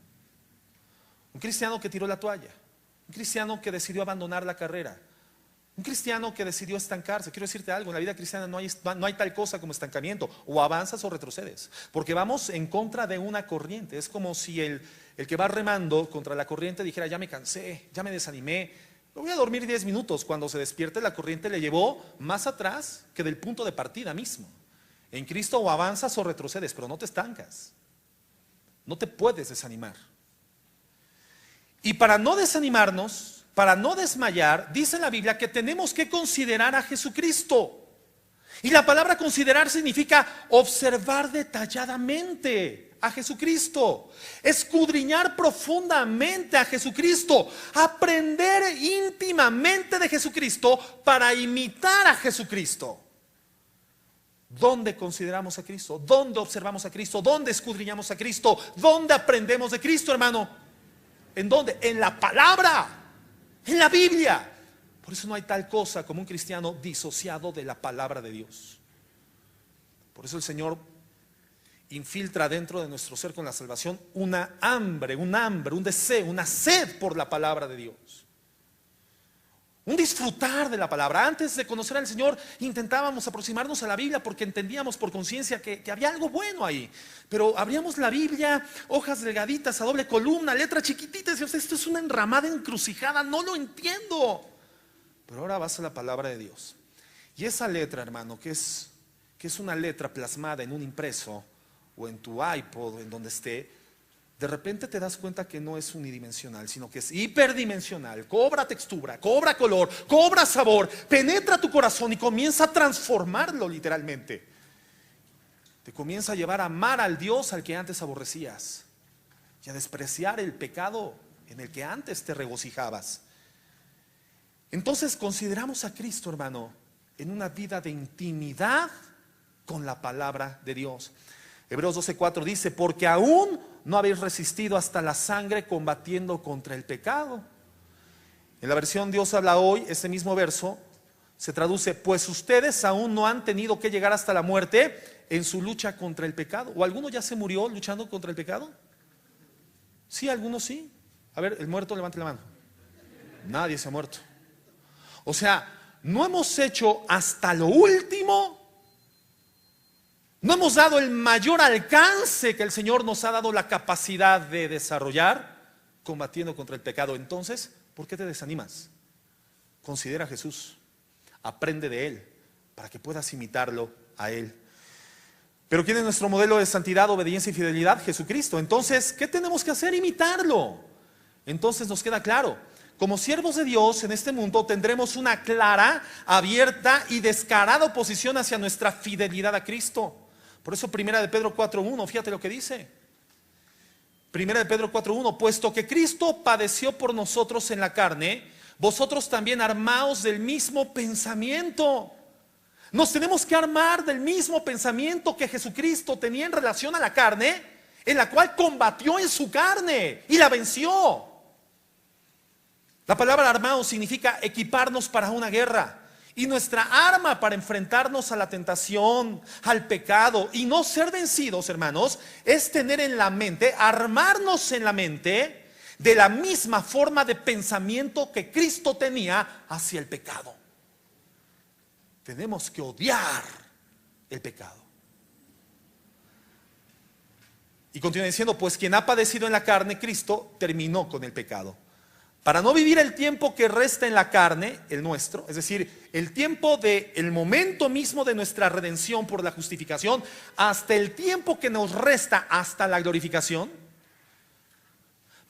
Un cristiano que tiró la toalla. Un cristiano que decidió abandonar la carrera. Un cristiano que decidió estancarse. Quiero decirte algo, en la vida cristiana no hay tal cosa como estancamiento. O avanzas o retrocedes. Porque vamos en contra de una corriente. Es como si el que va remando contra la corriente dijera: ya me cansé, ya me desanimé, me voy a dormir 10 minutos. Cuando se despierte, la corriente le llevó más atrás que del punto de partida mismo. En Cristo o avanzas o retrocedes, pero no te estancas. No te puedes desanimar. Y para no desanimarnos, para no desmayar, dice la Biblia que tenemos que considerar a Jesucristo. Y la palabra considerar significa observar detalladamente a Jesucristo, escudriñar profundamente a Jesucristo, aprender íntimamente de Jesucristo para imitar a Jesucristo. ¿Dónde consideramos a Cristo? ¿Dónde observamos a Cristo? ¿Dónde escudriñamos a Cristo? ¿Dónde aprendemos de Cristo, hermano? ¿En dónde? En la palabra, en la Biblia. Por eso no hay tal cosa como un cristiano disociado de la palabra de Dios. Por eso el Señor infiltra dentro de nuestro ser con la salvación una hambre, un deseo, una sed por la palabra de Dios. Un disfrutar de la palabra. Antes de conocer al Señor intentábamos aproximarnos a la Biblia porque entendíamos por conciencia que había algo bueno ahí. Pero abríamos la Biblia, hojas delgaditas a doble columna, letra chiquitita, y decíamos: esto es una enramada encrucijada, no lo entiendo. Pero ahora vas a la palabra de Dios. Y esa letra, hermano, que es una letra plasmada en un impreso o en tu iPod o en donde esté, de repente te das cuenta que no es unidimensional, sino que es hiperdimensional. Cobra textura, cobra color, cobra sabor, penetra tu corazón y comienza a transformarlo literalmente. Te comienza a llevar a amar al Dios al que antes aborrecías y a despreciar el pecado en el que antes te regocijabas. Entonces consideramos a Cristo, hermano, en una vida de intimidad con la palabra de Dios. Hebreos 12:4 dice: porque aún no habéis resistido hasta la sangre combatiendo contra el pecado. En la versión Dios habla hoy, ese mismo verso se traduce: pues ustedes aún no han tenido que llegar hasta la muerte en su lucha contra el pecado. ¿O alguno ya se murió luchando contra el pecado? Sí, algunos sí. A ver, el muerto, levante la mano. Nadie se ha muerto. O sea, no hemos hecho hasta lo último. No hemos dado el mayor alcance que el Señor nos ha dado la capacidad de desarrollar combatiendo contra el pecado. Entonces, ¿por qué te desanimas? Considera a Jesús, aprende de Él para que puedas imitarlo a Él. Pero ¿quién es nuestro modelo de santidad, obediencia y fidelidad? Jesucristo. Entonces, ¿qué tenemos que hacer? Imitarlo. Entonces nos queda claro: como siervos de Dios en este mundo tendremos una clara, abierta y descarada oposición hacia nuestra fidelidad a Cristo. Por eso 1 de Pedro 4:1, fíjate lo que dice. 1 de Pedro 4:1: puesto que Cristo padeció por nosotros en la carne, vosotros también armaos del mismo pensamiento. Nos tenemos que armar del mismo pensamiento que Jesucristo tenía en relación a la carne, en la cual combatió en su carne y la venció. La palabra armaos significa equiparnos para una guerra. Y nuestra arma para enfrentarnos a la tentación, al pecado y no ser vencidos, hermanos, es tener en la mente, armarnos en la mente de la misma forma de pensamiento que Cristo tenía hacia el pecado. Tenemos que odiar el pecado. Y continúa diciendo: pues quien ha padecido en la carne, Cristo terminó con el pecado, para no vivir el tiempo que resta en la carne, el nuestro, es decir, el tiempo del momento mismo de nuestra redención por la justificación, hasta el tiempo que nos resta hasta la glorificación.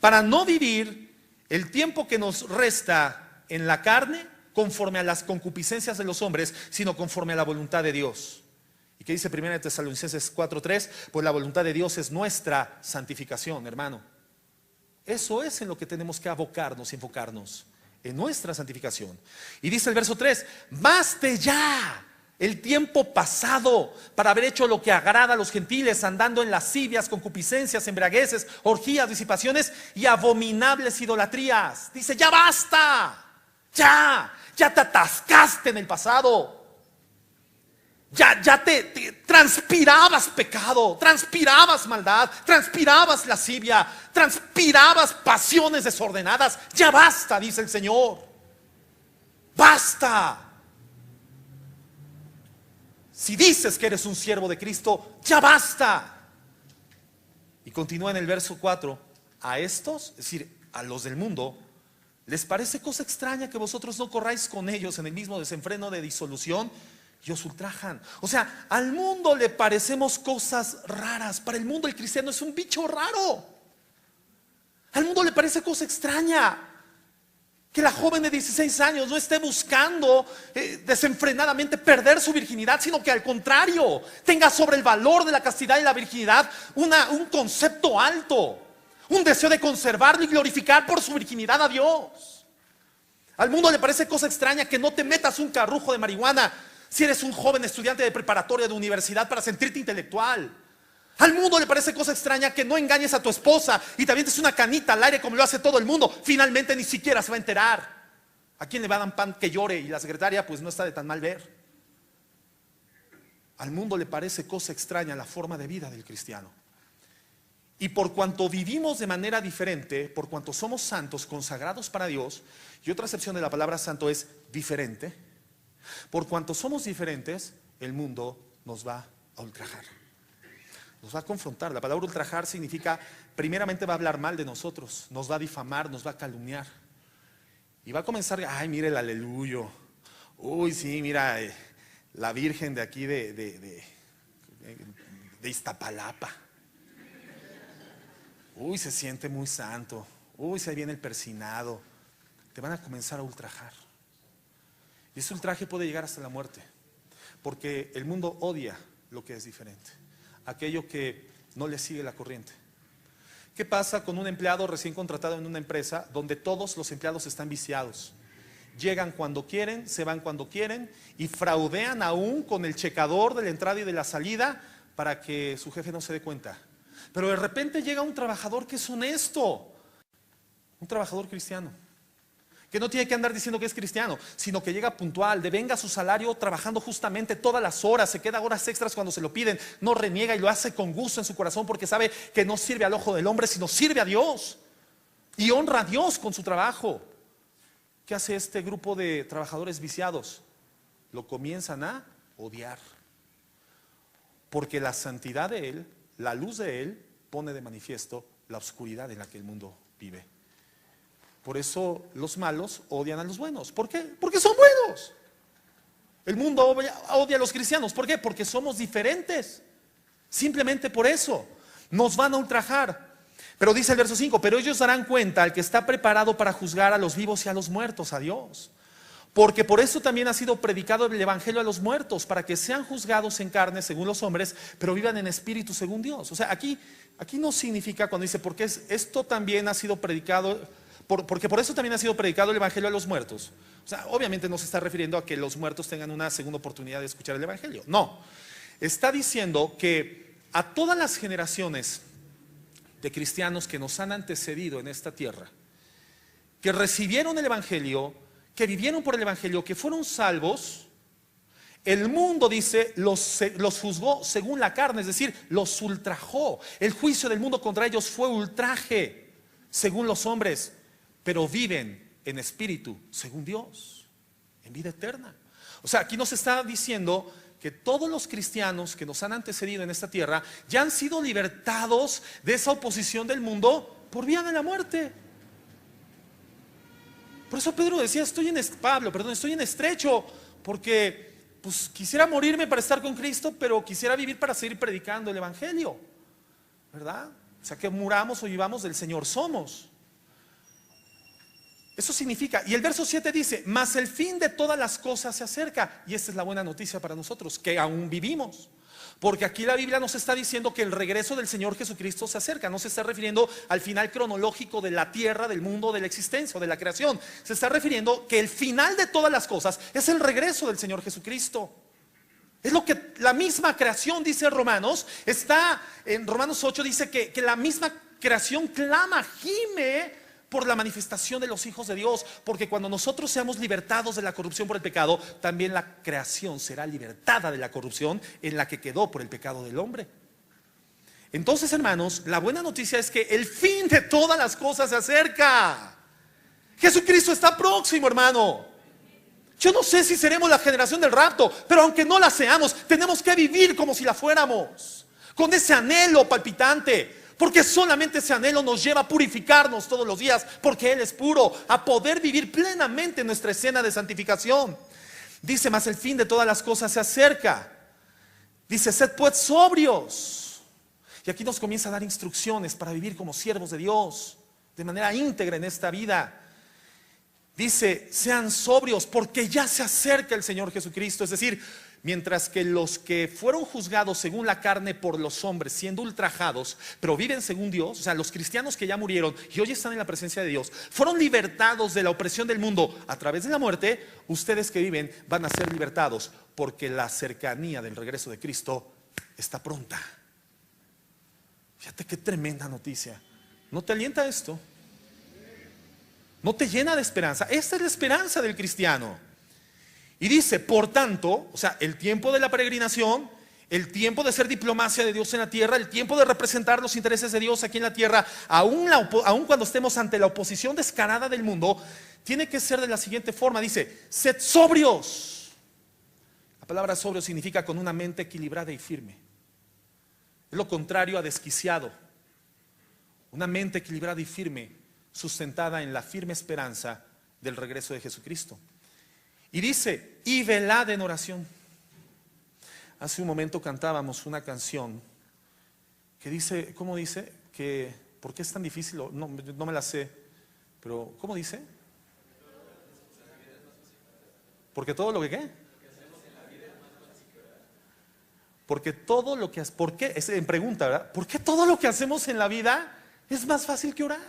para no vivir el tiempo que nos resta en la carne conforme a las concupiscencias de los hombres, sino conforme a la voluntad de Dios. ¿Y qué dice 1 Tesalonicenses 4:3? Pues la voluntad de Dios es nuestra santificación, hermano. Eso es en lo que tenemos que abocarnos y enfocarnos, en nuestra santificación. Y dice el verso 3: baste ya el tiempo pasado para haber hecho lo que agrada a los gentiles, andando en lascivias, concupiscencias, embriagueces, orgías, disipaciones y abominables idolatrías. Dice, ya basta, ya te atascaste en el pasado. Ya te transpirabas pecado, transpirabas maldad, transpirabas lascivia, transpirabas pasiones desordenadas. Ya basta, dice el Señor. Basta. Si dices que eres un siervo de Cristo, ya basta. Y continúa en el verso 4: a estos, es decir, a los del mundo, les parece cosa extraña que vosotros no corráis con ellos en el mismo desenfreno de disolución y os ultrajan. O sea, al mundo le parecemos cosas raras. Para el mundo el cristiano es un bicho raro. Al mundo le parece cosa extraña que la joven de 16 años no esté buscando desenfrenadamente perder su virginidad, sino que al contrario tenga sobre el valor de la castidad y la virginidad un concepto alto, un deseo de conservarlo y glorificar por su virginidad a Dios. Al mundo le parece cosa extraña que no te metas un carrujo de marihuana si eres un joven estudiante de preparatoria de universidad para sentirte intelectual. Al mundo le parece cosa extraña que no engañes a tu esposa y te avientes una canita al aire como lo hace todo el mundo. Finalmente ni siquiera se va a enterar. ¿A quién le va a dar pan que llore? Y la secretaria pues no está de tan mal ver. Al mundo le parece cosa extraña la forma de vida del cristiano. Y por cuanto vivimos de manera diferente, por cuanto somos santos, consagrados para Dios, y otra acepción de la palabra santo es diferente, por cuanto somos diferentes, el mundo nos va a ultrajar. Nos va a confrontar. La palabra ultrajar significa, primeramente va a hablar mal de nosotros, nos va a difamar, nos va a calumniar. Y va a comenzar, ay, mire el aleluyo. Uy, sí, mira, la Virgen de aquí de Iztapalapa. Uy, se siente muy santo. Uy, se viene el persinado. Te van a comenzar a ultrajar. Y ese ultraje puede llegar hasta la muerte, porque el mundo odia lo que es diferente, aquello que no le sigue la corriente. ¿Qué pasa con un empleado recién contratado en una empresa donde todos los empleados están viciados? Llegan cuando quieren, se van cuando quieren y fraudean aún con el checador de la entrada y de la salida para que su jefe no se dé cuenta. Pero de repente llega un trabajador que es honesto, un trabajador cristiano, que no tiene que andar diciendo que es cristiano, sino que llega puntual, devenga su salario trabajando justamente todas las horas, se queda horas extras cuando se lo piden, no reniega y lo hace con gusto en su corazón porque sabe que no sirve al ojo del hombre, sino sirve a Dios y honra a Dios con su trabajo. ¿Qué hace este grupo de trabajadores viciados? Lo comienzan a odiar, porque la santidad de Él, la luz de Él, pone de manifiesto la oscuridad en la que el mundo vive. Por eso los malos odian a los buenos. ¿Por qué? Porque son buenos. El mundo odia a los cristianos. ¿Por qué? Porque somos diferentes. Simplemente por eso nos van a ultrajar. Pero dice el verso 5: pero ellos darán cuenta al que está preparado para juzgar a los vivos y a los muertos, a Dios. Porque por eso también ha sido predicado el evangelio a los muertos, para que sean juzgados en carne según los hombres, pero vivan en espíritu según Dios. O sea, aquí no significa cuando dice, porque esto también ha sido predicado, porque por eso también ha sido predicado el evangelio a los muertos. O sea, obviamente no se está refiriendo a que los muertos tengan una segunda oportunidad de escuchar el evangelio. No, está diciendo que a todas las generaciones de cristianos que nos han antecedido en esta tierra, que recibieron el evangelio, que vivieron por el evangelio, que fueron salvos, el mundo, dice, los juzgó según la carne, es decir, los ultrajó. El juicio del mundo contra ellos fue ultraje según los hombres, pero viven en espíritu según Dios, en vida eterna. O sea, aquí nos está diciendo que todos los cristianos que nos han antecedido en esta tierra ya han sido libertados de esa oposición del mundo por vía de la muerte. Por eso Pedro decía, estoy en estrecho, porque pues quisiera morirme para estar con Cristo, pero quisiera vivir para seguir predicando el evangelio, ¿verdad? O sea, que muramos o vivamos, del Señor somos. Eso significa, y el verso 7 dice, mas el fin de todas las cosas se acerca. Y esta es la buena noticia para nosotros, que aún vivimos. Porque aquí la Biblia nos está diciendo que el regreso del Señor Jesucristo se acerca. No se está refiriendo al final cronológico de la tierra, del mundo, de la existencia o de la creación. Se está refiriendo que el final de todas las cosas es el regreso del Señor Jesucristo. Es lo que la misma creación dice Romanos. Está en Romanos 8, dice que la misma creación clama, gime por la manifestación de los hijos de Dios, porque cuando nosotros seamos libertados de la corrupción por el pecado, también la creación será libertada de la corrupción en la que quedó por el pecado del hombre. Entonces, hermanos, la buena noticia es que el fin de todas las cosas se acerca. Jesucristo está próximo, hermano. Yo no sé si seremos la generación del rapto, pero aunque no la seamos, tenemos que vivir como si la fuéramos, con ese anhelo palpitante. Porque solamente ese anhelo nos lleva a purificarnos todos los días, porque Él es puro, a poder vivir plenamente nuestra escena de santificación. Dice, mas el fin de todas las cosas se acerca. Dice, sed pues sobrios. Y aquí nos comienza a dar instrucciones para vivir como siervos de Dios, de manera íntegra en esta vida. Dice, sean sobrios, porque ya se acerca el Señor Jesucristo. Es decir, mientras que los que fueron juzgados según la carne por los hombres, siendo ultrajados, pero viven según Dios, o sea, los cristianos que ya murieron y hoy están en la presencia de Dios, fueron libertados de la opresión del mundo a través de la muerte. Ustedes que viven van a ser libertados, porque la cercanía del regreso de Cristo está pronta. Fíjate qué tremenda noticia. ¿No te alienta esto? ¿No te llena de esperanza? Esta es la esperanza del cristiano. Y dice, por tanto, o sea, el tiempo de la peregrinación, el tiempo de ser diplomacia de Dios en la tierra, el tiempo de representar los intereses de Dios aquí en la tierra, aún cuando estemos ante la oposición descarada del mundo, tiene que ser de la siguiente forma. Dice, sed sobrios. La palabra sobrio significa con una mente equilibrada y firme. Es lo contrario a desquiciado. Una mente equilibrada y firme, sustentada en la firme esperanza del regreso de Jesucristo. Y dice, y velad en oración. Hace un momento cantábamos una canción que dice, ¿cómo dice? Que, ¿por qué es tan difícil? No me la sé, pero ¿cómo dice? Porque todo lo que ¿qué? Porque todo lo que ¿por qué? Es en pregunta, ¿verdad? ¿Por qué todo lo que hacemos en la vida es más fácil que orar?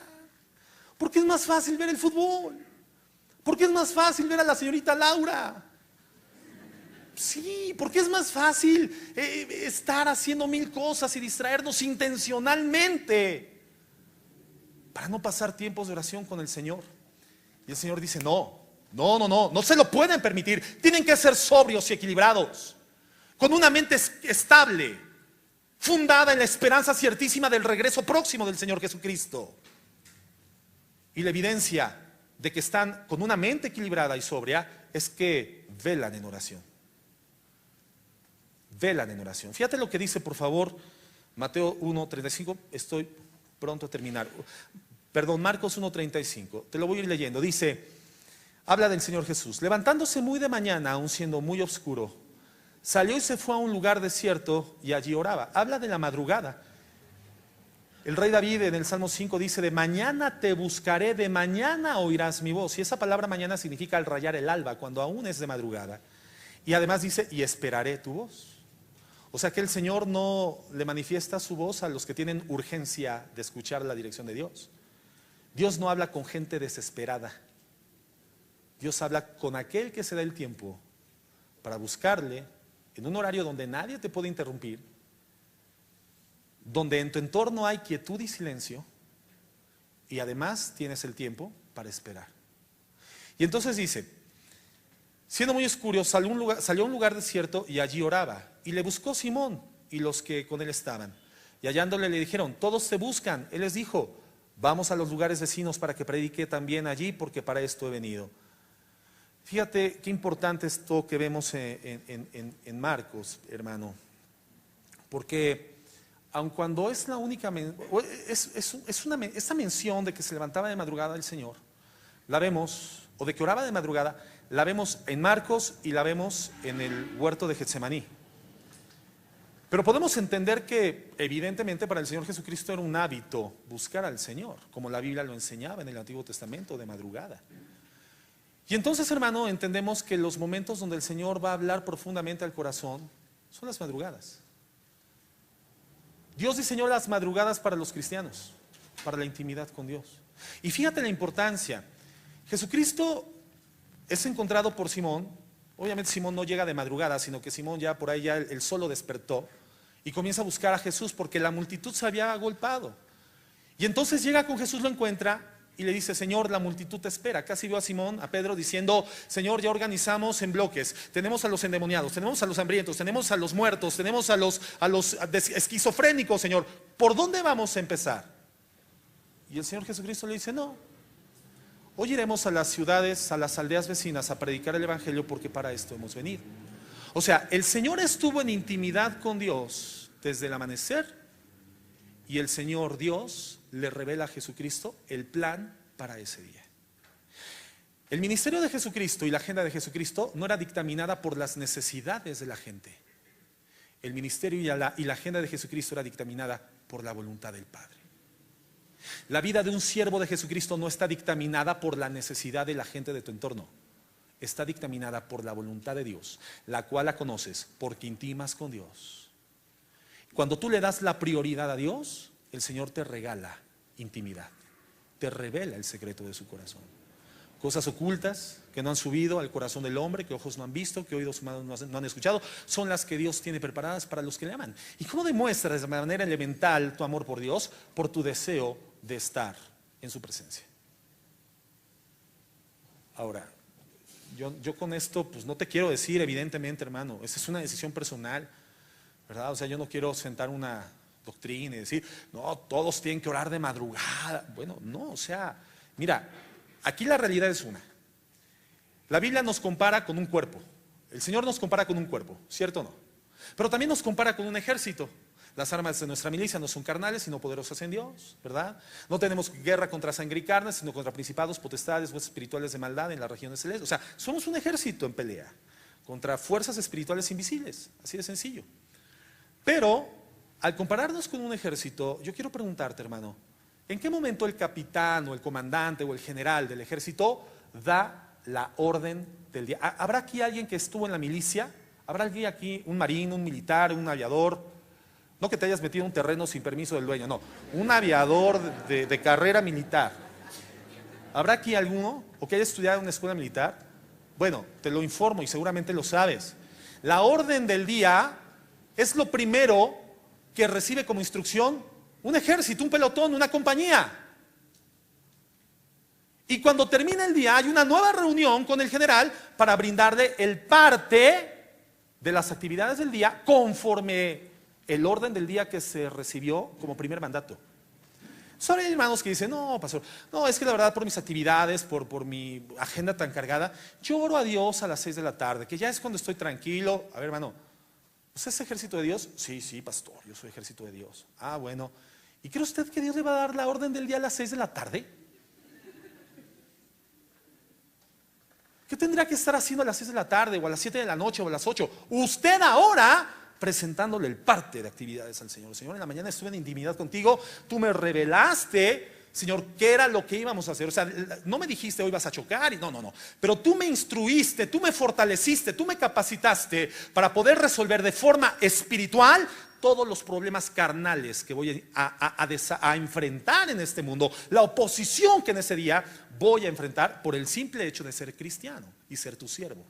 Porque es más fácil ver el fútbol. Porque es más fácil ver a la señorita Laura. Sí, porque es más fácil estar haciendo mil cosas y distraernos intencionalmente para no pasar tiempos de oración con el Señor. Y el Señor dice, no se lo pueden permitir. Tienen que ser sobrios y equilibrados, con una mente estable, fundada en la esperanza ciertísima del regreso próximo del Señor Jesucristo. Y la evidencia de que están con una mente equilibrada y sobria es que velan en oración. Velan en oración. Fíjate lo que dice, por favor, Mateo 1:35. Estoy pronto a terminar. Perdón, Marcos 1:35. Te lo voy a ir leyendo. Dice, habla del Señor Jesús. Levantándose muy de mañana, aun siendo muy oscuro, salió y se fue a un lugar desierto y allí oraba. Habla de la madrugada. El rey David en el Salmo 5 dice, de mañana te buscaré, de mañana oirás mi voz. Y esa palabra mañana significa al rayar el alba, cuando aún es de madrugada. Y además dice, y esperaré tu voz. O sea que el Señor no le manifiesta su voz a los que tienen urgencia de escuchar la dirección de Dios. Dios no habla con gente desesperada. Dios habla con aquel que se da el tiempo para buscarle en un horario donde nadie te puede interrumpir, donde en tu entorno hay quietud y silencio, y además tienes el tiempo para esperar. Y entonces dice, siendo muy oscuro, salió a un lugar desierto y allí oraba. Y le buscó Simón y los que con él estaban. Y hallándole le dijeron, todos te buscan. Él les dijo, vamos a los lugares vecinos para que predique también allí, porque para esto he venido. Fíjate qué importante esto que vemos en Marcos, hermano. Porque aun cuando es la única, esta mención de que se levantaba de madrugada el Señor, la vemos, o de que oraba de madrugada, la vemos en Marcos y la vemos en el huerto de Getsemaní. Pero podemos entender que evidentemente para el Señor Jesucristo era un hábito buscar al Señor, como la Biblia lo enseñaba en el Antiguo Testamento de madrugada. Y entonces, hermano, entendemos que los momentos donde el Señor va a hablar profundamente al corazón son las madrugadas. Dios diseñó las madrugadas para los cristianos, para la intimidad con Dios. Y fíjate la importancia. Jesucristo es encontrado por Simón. Obviamente Simón no llega de madrugada, sino que Simón ya por ahí ya el sol lo despertó y comienza a buscar a Jesús porque la multitud se había agolpado. Y entonces llega con Jesús, lo encuentra y le dice: Señor, la multitud te espera. Casi vio a Simón, a Pedro, diciendo: Señor, ya organizamos en bloques. Tenemos a los endemoniados, tenemos a los hambrientos, tenemos a los muertos, tenemos a los esquizofrénicos, Señor. ¿Por dónde vamos a empezar? Y el Señor Jesucristo le dice: no. Hoy iremos a las ciudades, a las aldeas vecinas a predicar el evangelio porque para esto hemos venido. O sea, el Señor estuvo en intimidad con Dios desde el amanecer y el Señor Dios le revela a Jesucristo el plan para ese día. El ministerio de Jesucristo y la agenda de Jesucristo no era dictaminada por las necesidades de la gente. El ministerio y la agenda de Jesucristo era dictaminada por la voluntad del Padre. La vida de un siervo de Jesucristo no está dictaminada por la necesidad de la gente de tu entorno. Está dictaminada por la voluntad de Dios, la cual la conoces porque intimas con Dios. Cuando tú le das la prioridad a Dios, el Señor te regala intimidad, te revela el secreto de su corazón. Cosas ocultas que no han subido al corazón del hombre, que ojos no han visto, que oídos humanos no han escuchado, son las que Dios tiene preparadas para los que le aman. ¿Y cómo demuestras de manera elemental tu amor por Dios? Por tu deseo de estar en su presencia. Ahora, yo con esto pues no te quiero decir, evidentemente, hermano, esa es una decisión personal, ¿verdad? O sea, yo no quiero sentar una doctrina y decir: no, todos tienen que orar de madrugada. Bueno, no, o sea, mira, aquí la realidad es una. La Biblia nos compara con un cuerpo. El Señor nos compara con un cuerpo, ¿cierto o no? Pero también nos compara con un ejército. Las armas de nuestra milicia no son carnales, sino poderosas en Dios, ¿verdad? No tenemos guerra contra sangre y carne, sino contra principados, potestades, huestes espirituales de maldad en las regiones celestes. O sea, somos un ejército en pelea contra fuerzas espirituales invisibles, así de sencillo. Pero, al compararnos con un ejército, yo quiero preguntarte, hermano, ¿en qué momento el capitán o el comandante o el general del ejército da la orden del día? ¿Habrá aquí alguien que estuvo en la milicia? ¿Habrá alguien aquí, un marín, un militar, un aviador? No que te hayas metido en un terreno sin permiso del dueño, no. Un aviador de carrera militar. ¿Habrá aquí alguno o que haya estudiado en una escuela militar? Bueno, te lo informo y seguramente lo sabes. La orden del día es lo primero que recibe como instrucción un ejército, un pelotón, una compañía. Y cuando termina el día hay una nueva reunión con el general para brindarle el parte de las actividades del día conforme el orden del día que se recibió como primer mandato. Solo hay hermanos que dicen: no, pastor, no, es que la verdad por mis actividades, por mi agenda tan cargada, yo oro a Dios a las 6 de la tarde, que ya es cuando estoy tranquilo. A ver, hermano, ¿usted es ejército de Dios? Sí, pastor, yo soy ejército de Dios. Ah, bueno. ¿Y cree usted que Dios le va a dar la orden del día a las 6 de la tarde? ¿Qué tendría que estar haciendo a las 6 de la tarde o a las 7 de la noche o a las 8? Usted ahora presentándole el parte de actividades al Señor. Señor, en la mañana estuve en intimidad contigo, tú me revelaste, Señor, qué era lo que íbamos a hacer. O sea, no me dijiste hoy vas a chocar, y no. Pero tú me instruiste, tú me fortaleciste, tú me capacitaste para poder resolver de forma espiritual todos los problemas carnales que voy a enfrentar en este mundo, la oposición que en ese día voy a enfrentar por el simple hecho de ser cristiano y ser tu siervo.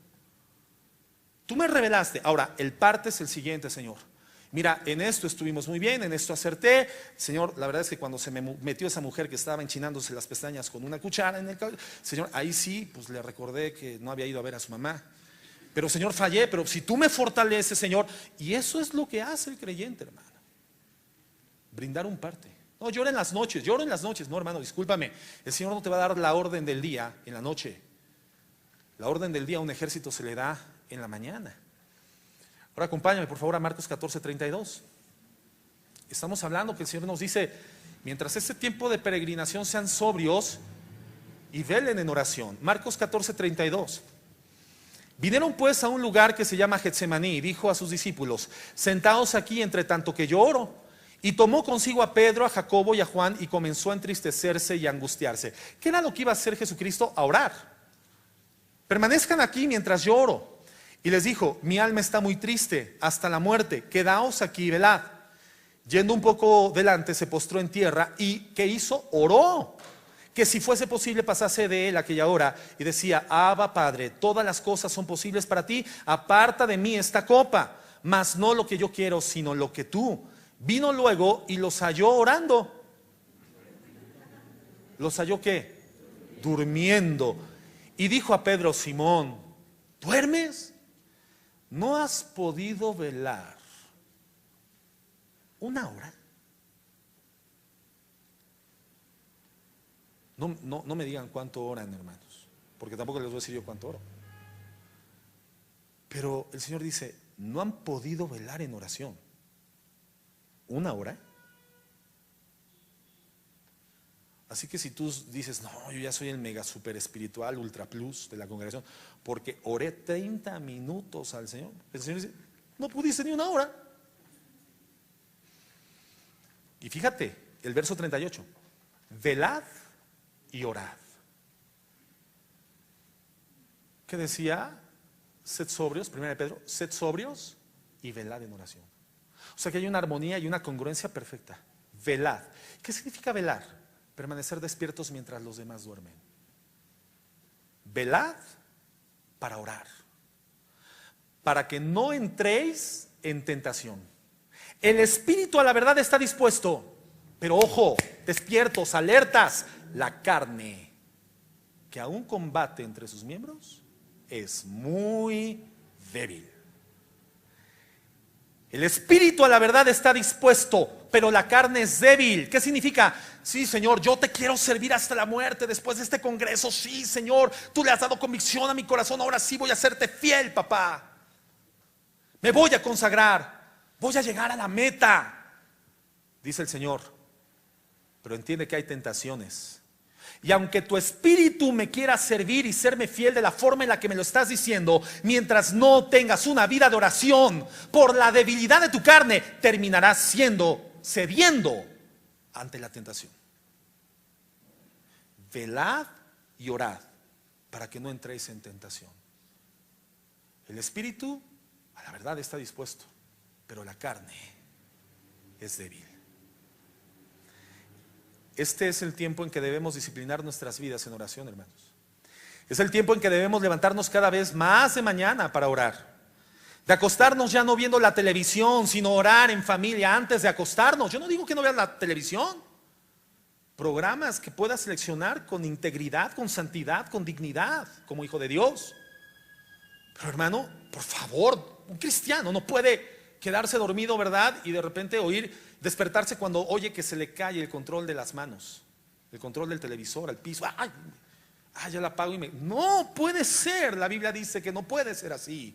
Tú me revelaste. Ahora, el parte es el siguiente, Señor. Mira, en esto estuvimos muy bien, en esto acerté. Señor, la verdad es que cuando se me metió esa mujer que estaba enchinándose las pestañas con una cuchara en el cabello, Señor, ahí sí, pues le recordé que no había ido a ver a su mamá. Pero, Señor, fallé, pero si tú me fortaleces, Señor. Y eso es lo que hace el creyente, hermano. Brindar un parte. No, lloro en las noches. No, hermano, discúlpame. El Señor no te va a dar la orden del día en la noche. La orden del día a un ejército se le da en la mañana. Ahora acompáñame por favor a Marcos 14:32. Estamos hablando que el Señor nos dice: mientras este tiempo de peregrinación sean sobrios y velen en oración. Marcos 14:32. Vinieron pues a un lugar que se llama Getsemaní y dijo a sus discípulos: sentaos aquí entre tanto que yo oro. Y tomó consigo a Pedro, a Jacobo y a Juan y comenzó a entristecerse y a angustiarse. ¿Qué era lo que iba a hacer Jesucristo? A orar. Permanezcan aquí mientras yo oro. Y les dijo: mi alma está muy triste hasta la muerte, quedaos aquí y velad. Yendo un poco delante, se postró en tierra y ¿qué hizo? Oró, que si fuese posible pasase de él aquella hora, y decía: Abba, Padre, todas las cosas son posibles para ti, aparta de mí esta copa, mas no lo que yo quiero, sino lo que tú. Vino luego y los halló orando. ¿Los halló qué? Durmiendo. Y dijo a Pedro: Simón, ¿duermes? ¿No has podido velar una hora? No me digan cuánto oran, hermanos, porque tampoco les voy a decir yo cuánto oro. Pero el Señor dice: no han podido velar en oración una hora. Así que si tú dices: no, yo ya soy el mega super espiritual, ultra plus de la congregación, porque oré 30 minutos al Señor, el Señor dice: no pudiste ni una hora. Y fíjate, el verso 38: velad y orad. ¿Qué decía? Sed sobrios, 1 Pedro, sed sobrios y velad en oración. O sea que hay una armonía y una congruencia perfecta. Velad. ¿Qué significa velar? Permanecer despiertos mientras los demás duermen. Velad para orar, para que no entréis en tentación. El espíritu a la verdad está dispuesto, pero ojo, despiertos, alertas. La carne, que aún combate entre sus miembros, es muy débil. El espíritu a la verdad está dispuesto, pero la carne es débil. ¿Qué significa? Sí, Señor, yo te quiero servir hasta la muerte después de este congreso. Sí, Señor, tú le has dado convicción a mi corazón. Ahora sí voy a serte fiel, papá. Me voy a consagrar. Voy a llegar a la meta, dice el Señor. Pero entiende que hay tentaciones. Y aunque tu espíritu me quiera servir y serme fiel de la forma en la que me lo estás diciendo, mientras no tengas una vida de oración, por la debilidad de tu carne, terminarás cediendo ante la tentación. Velad y orad para que no entréis en tentación. El espíritu a la verdad está dispuesto, pero la carne es débil. Este es el tiempo en que debemos disciplinar nuestras vidas en oración, hermanos. Es el tiempo en que debemos levantarnos cada vez más de mañana para orar. De acostarnos ya no viendo la televisión, sino orar en familia antes de acostarnos. Yo no digo que no veas la televisión. Programas que puedas seleccionar con integridad, con santidad, con dignidad, como hijo de Dios. Pero hermano, por favor, un cristiano no puede quedarse dormido, ¿verdad? Y de repente despertarse cuando oye que se le cae el control de las manos, el control del televisor al piso. ¡Ay! Ya la apago No puede ser, la Biblia dice que no puede ser así.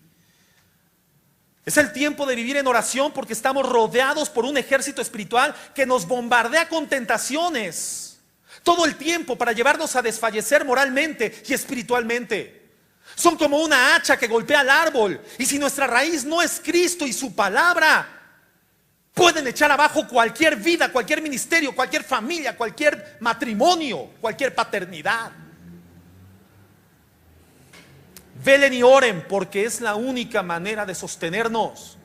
Es el tiempo de vivir en oración porque estamos rodeados por un ejército espiritual que nos bombardea con tentaciones todo el tiempo para llevarnos a desfallecer moralmente y espiritualmente. Son como una hacha que golpea al árbol, y si nuestra raíz no es Cristo y su palabra, pueden echar abajo cualquier vida, cualquier ministerio, cualquier familia, cualquier matrimonio, cualquier paternidad. Velen y oren, porque es la única manera de sostenernos.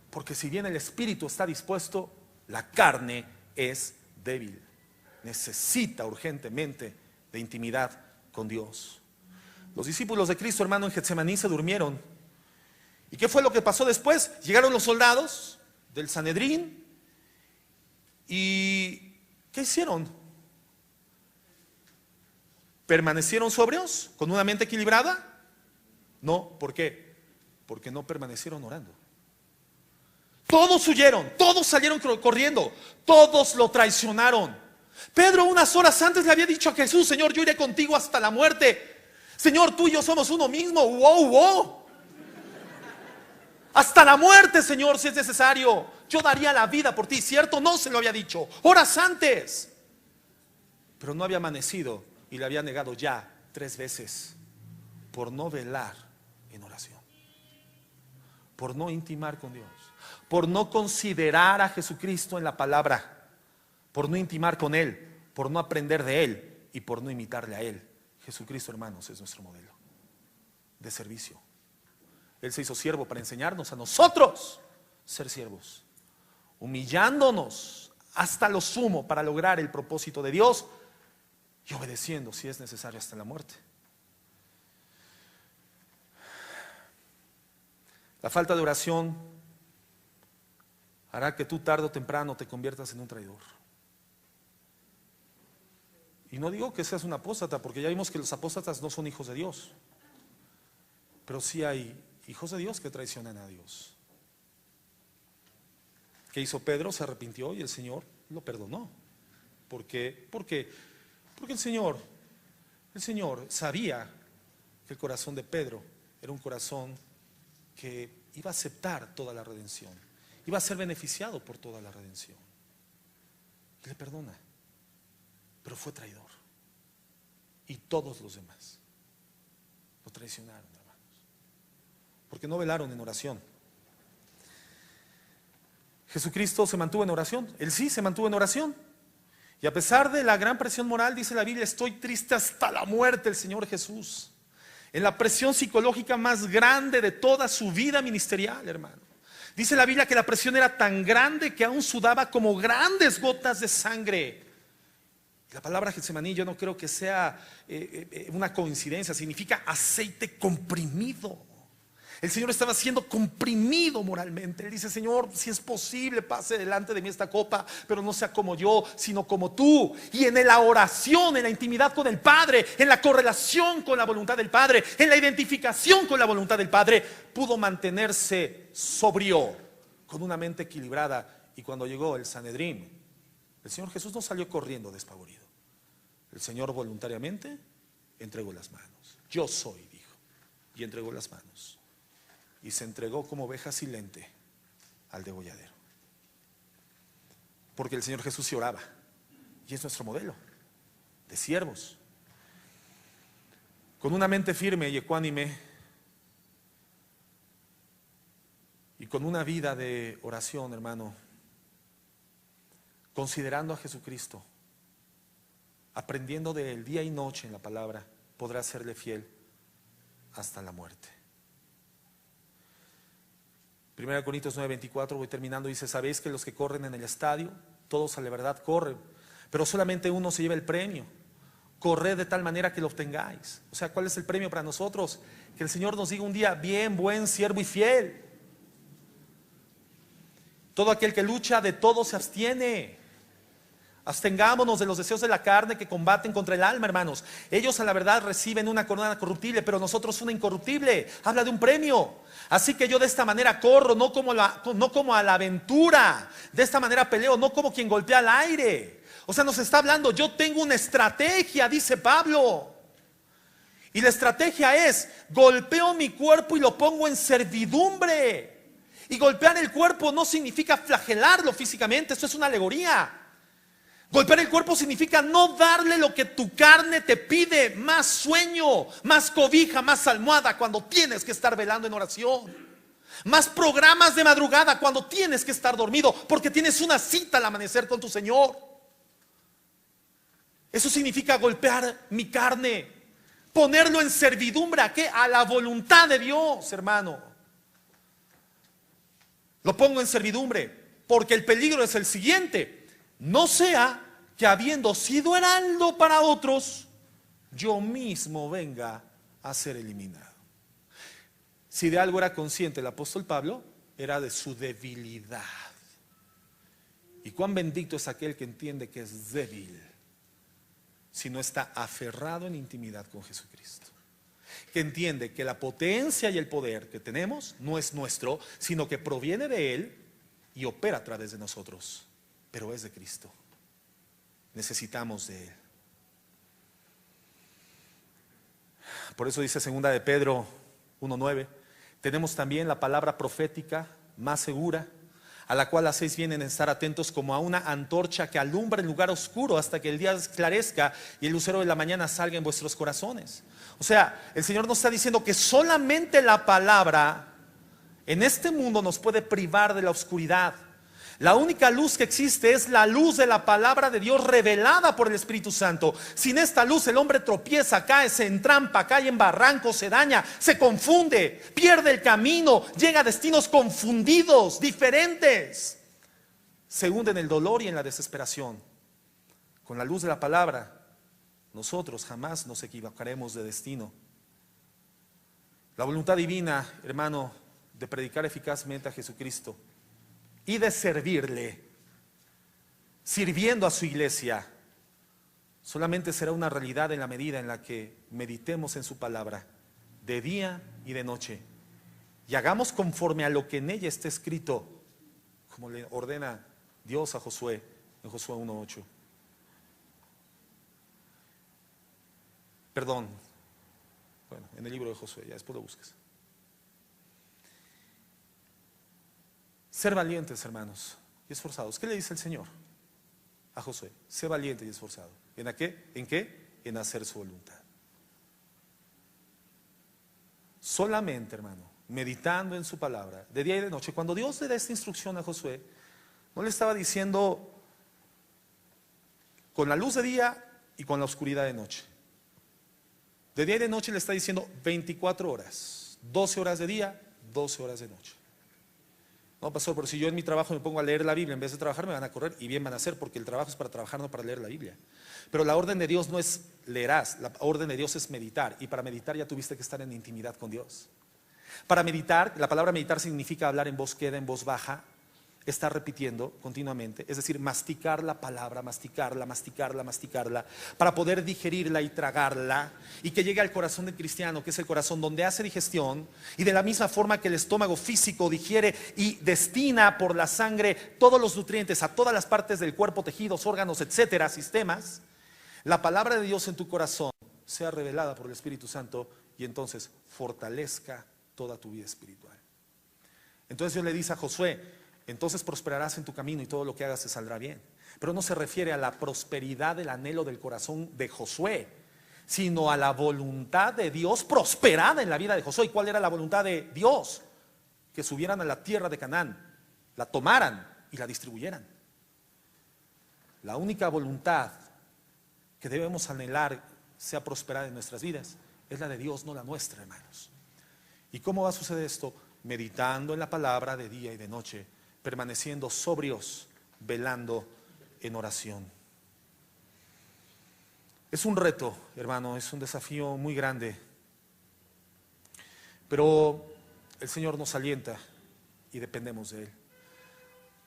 Porque si bien el espíritu está dispuesto, la carne es débil. Necesita urgentemente de intimidad con Dios. Los discípulos de Cristo, hermano, en Getsemaní se durmieron. ¿Y qué fue lo que pasó después? Llegaron los soldados del Sanedrín y ¿qué hicieron? ¿Permanecieron sobrios con una mente equilibrada? No, ¿por qué? Porque no permanecieron orando. Todos huyeron, todos salieron corriendo, todos lo traicionaron. Pedro unas horas antes le había dicho a Jesús: Señor, yo iré contigo hasta la muerte. Señor, tú y yo somos uno mismo. Wow. Hasta la muerte, Señor, si es necesario. Yo daría la vida por ti, ¿cierto? No se lo había dicho horas antes. Pero no había amanecido y le había negado ya 3 veces por no velar en oración, por no intimar con Dios, por no considerar a Jesucristo en la palabra, por no intimar con Él, por no aprender de Él y por no imitarle a Él. Jesucristo, hermanos, es nuestro modelo de servicio. Él se hizo siervo para enseñarnos a nosotros ser siervos, humillándonos hasta lo sumo para lograr el propósito de Dios y obedeciendo si es necesario hasta la muerte. La falta de oración hará que tú tarde o temprano te conviertas en un traidor. Y no digo que seas un apóstata, porque ya vimos que los apóstatas no son hijos de Dios, pero sí hay hijos de Dios que traicionan a Dios. ¿Qué hizo Pedro? Se arrepintió y el Señor lo perdonó. ¿Por qué? Porque el Señor sabía que el corazón de Pedro era un corazón que iba a aceptar toda la redención, iba a ser beneficiado por toda la redención. Y le perdona, pero fue traidor. Y todos los demás lo traicionaron, hermanos, porque no velaron en oración. Jesucristo se mantuvo en oración, Él sí se mantuvo en oración. Y a pesar de la gran presión moral, dice la Biblia, estoy triste hasta la muerte, el Señor Jesús. En la presión psicológica más grande de toda su vida ministerial, hermano. Dice la Biblia que la presión era tan grande que aún sudaba como grandes gotas de sangre. La palabra Getsemaní yo no creo que sea una coincidencia, significa aceite comprimido. El Señor estaba siendo comprimido moralmente. Él dice, Señor, si es posible, pase delante de mí esta copa, pero no sea como yo, sino como tú. Y en la oración, en la intimidad con el Padre, en la correlación con la voluntad del Padre, en la identificación con la voluntad del Padre, pudo mantenerse sobrio, con una mente equilibrada. Y cuando llegó el Sanedrín, el Señor Jesús no salió corriendo despavorido. El Señor voluntariamente entregó las manos. Yo soy, dijo, y entregó las manos. Y se entregó como oveja silente al degolladero. Porque el Señor Jesús sí oraba. Y es nuestro modelo de siervos. Con una mente firme y ecuánime, y con una vida de oración, hermano, considerando a Jesucristo, aprendiendo de él día y noche en la palabra, podrá serle fiel hasta la muerte. 1 Corintios 9:24, voy terminando, dice, sabéis que los que corren en el estadio, todos a la verdad corren, pero solamente uno se lleva el premio. Corred de tal manera que lo obtengáis. O sea, ¿cuál es el premio para nosotros? Que el Señor nos diga un día, bien, buen siervo y fiel. Todo aquel que lucha de todo se abstiene. Abstengámonos de los deseos de la carne que combaten contra el alma, hermanos. Ellos a la verdad reciben una corona corruptible, pero nosotros una incorruptible. Habla de un premio. Así que yo de esta manera corro, no como a la aventura. De esta manera peleo, no como quien golpea al aire. O sea, nos está hablando, yo tengo una estrategia, dice Pablo. Y la estrategia es, golpeo mi cuerpo y lo pongo en servidumbre. Y golpear el cuerpo no significa flagelarlo físicamente, esto es una alegoría. Golpear el cuerpo significa no darle lo que tu carne te pide, más sueño, más cobija, más almohada cuando tienes que estar velando en oración, más programas de madrugada cuando tienes que estar dormido porque tienes una cita al amanecer con tu Señor. Eso significa golpear mi carne, ponerlo en servidumbre ¿a qué? A la voluntad de Dios, hermano. Lo pongo en servidumbre porque el peligro es el siguiente. No sea que habiendo sido heraldo para otros, yo mismo venga a ser eliminado. Si de algo era consciente el apóstol Pablo, era de su debilidad. Y cuán bendito es aquel que entiende que es débil si no está aferrado en intimidad con Jesucristo. Que entiende que la potencia y el poder que tenemos no es nuestro, sino que proviene de Él y opera a través de nosotros. Pero es de Cristo. Necesitamos de Él. Por eso dice 2 de Pedro 1:9, tenemos también la palabra profética más segura, a la cual hacéis bien en estar atentos como a una antorcha que alumbra en lugar oscuro hasta que el día esclarezca y el lucero de la mañana salga en vuestros corazones. O sea, el Señor nos está diciendo que solamente la palabra en este mundo nos puede privar de la oscuridad. La única luz que existe es la luz de la palabra de Dios revelada por el Espíritu Santo. Sin esta luz el hombre tropieza, cae, se entrampa, cae en barrancos, se daña, se confunde, pierde el camino, llega a destinos confundidos, diferentes. Se hunde en el dolor y en la desesperación. Con la luz de la palabra, nosotros jamás nos equivocaremos de destino. La voluntad divina, hermano, de predicar eficazmente a Jesucristo y de servirle, sirviendo a su iglesia, solamente será una realidad en la medida en la que meditemos en su palabra de día y de noche y hagamos conforme a lo que en ella está escrito, como le ordena Dios a Josué en Josué 1:8. Perdón, bueno, en el libro de Josué, ya después lo busques. Ser valientes, hermanos, y esforzados. ¿Qué le dice el Señor a Josué? Sé valiente y esforzado. ¿En qué? ¿En qué? En hacer su voluntad. Solamente, hermano, meditando en su palabra, de día y de noche. Cuando Dios le da esta instrucción a Josué, no le estaba diciendo con la luz de día y con la oscuridad de noche. De día y de noche le está diciendo 24 horas, 12 horas de día, 12 horas de noche. No, pastor, pero si yo en mi trabajo me pongo a leer la Biblia, en vez de trabajar me van a correr, y bien van a hacer, porque el trabajo es para trabajar, no para leer la Biblia. Pero la orden de Dios no es leerás, la orden de Dios es meditar, y para meditar ya tuviste que estar en intimidad con Dios. Para meditar, la palabra meditar significa hablar en voz queda, en voz baja, estar repitiendo continuamente, es decir, masticar la palabra, masticarla, masticarla, masticarla, para poder digerirla y tragarla, y que llegue al corazón del cristiano, que es el corazón donde hace digestión, y de la misma forma que el estómago físico digiere y destina por la sangre todos los nutrientes a todas las partes del cuerpo, tejidos, órganos, etcétera, sistemas, la palabra de Dios en tu corazón sea revelada por el Espíritu Santo y entonces fortalezca toda tu vida espiritual. Entonces Dios le dice a Josué: entonces prosperarás en tu camino y todo lo que hagas te saldrá bien. Pero no se refiere a la prosperidad del anhelo del corazón de Josué, sino a la voluntad de Dios prosperada en la vida de Josué. ¿Y cuál era la voluntad de Dios? Que subieran a la tierra de Canaán, la tomaran y la distribuyeran. La única voluntad que debemos anhelar sea prosperada en nuestras vidas es la de Dios, no la nuestra, hermanos. ¿Y cómo va a suceder esto? Meditando en la palabra de día y de noche, permaneciendo sobrios, velando en oración. Es un reto, hermano, es un desafío muy grande, pero el Señor nos alienta y dependemos de Él.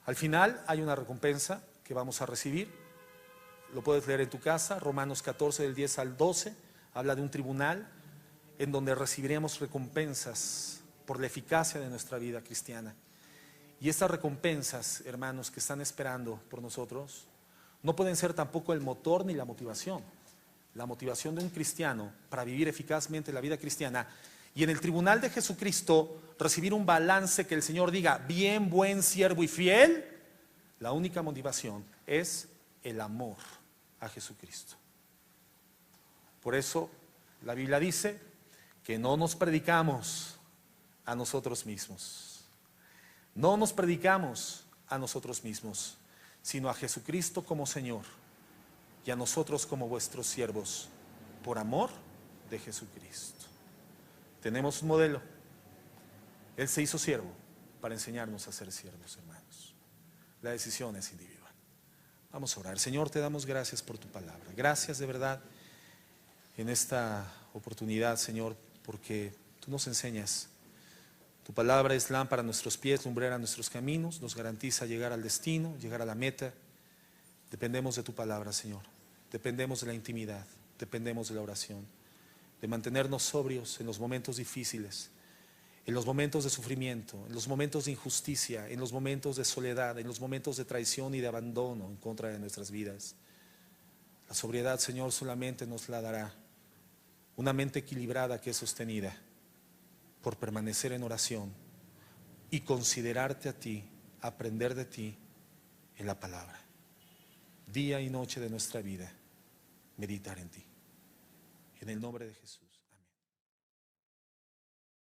Al final hay una recompensa que vamos a recibir, lo puedes leer en tu casa, Romanos 14 del 10 al 12, habla de un tribunal en donde recibiremos recompensas por la eficacia de nuestra vida cristiana. Y estas recompensas, hermanos, que están esperando por nosotros, no pueden ser tampoco el motor ni la motivación. La motivación de un cristiano para vivir eficazmente la vida cristiana y en el tribunal de Jesucristo recibir un balance que el Señor diga: bien, buen siervo y fiel. La única motivación es el amor a Jesucristo. Por eso la Biblia dice que no nos predicamos a nosotros mismos. No nos predicamos a nosotros mismos, sino a Jesucristo como Señor y a nosotros como vuestros siervos, por amor de Jesucristo. Tenemos un modelo. Él se hizo siervo para enseñarnos a ser siervos, hermanos. La decisión es individual. Vamos a orar. Señor, te damos gracias por tu palabra. Gracias de verdad en esta oportunidad, Señor, porque tú nos enseñas. Tu palabra es lámpara a nuestros pies, lumbrera a nuestros caminos, nos garantiza llegar al destino, llegar a la meta. Dependemos de tu palabra, Señor. Dependemos de la intimidad, dependemos de la oración, de mantenernos sobrios en los momentos difíciles, en los momentos de sufrimiento, en los momentos de injusticia, en los momentos de soledad, en los momentos de traición y de abandono en contra de nuestras vidas. La sobriedad, Señor, solamente nos la dará una mente equilibrada que es sostenida por permanecer en oración y considerarte a ti aprender de ti en la palabra. Día y noche de nuestra vida, meditar en ti. En el nombre de Jesús.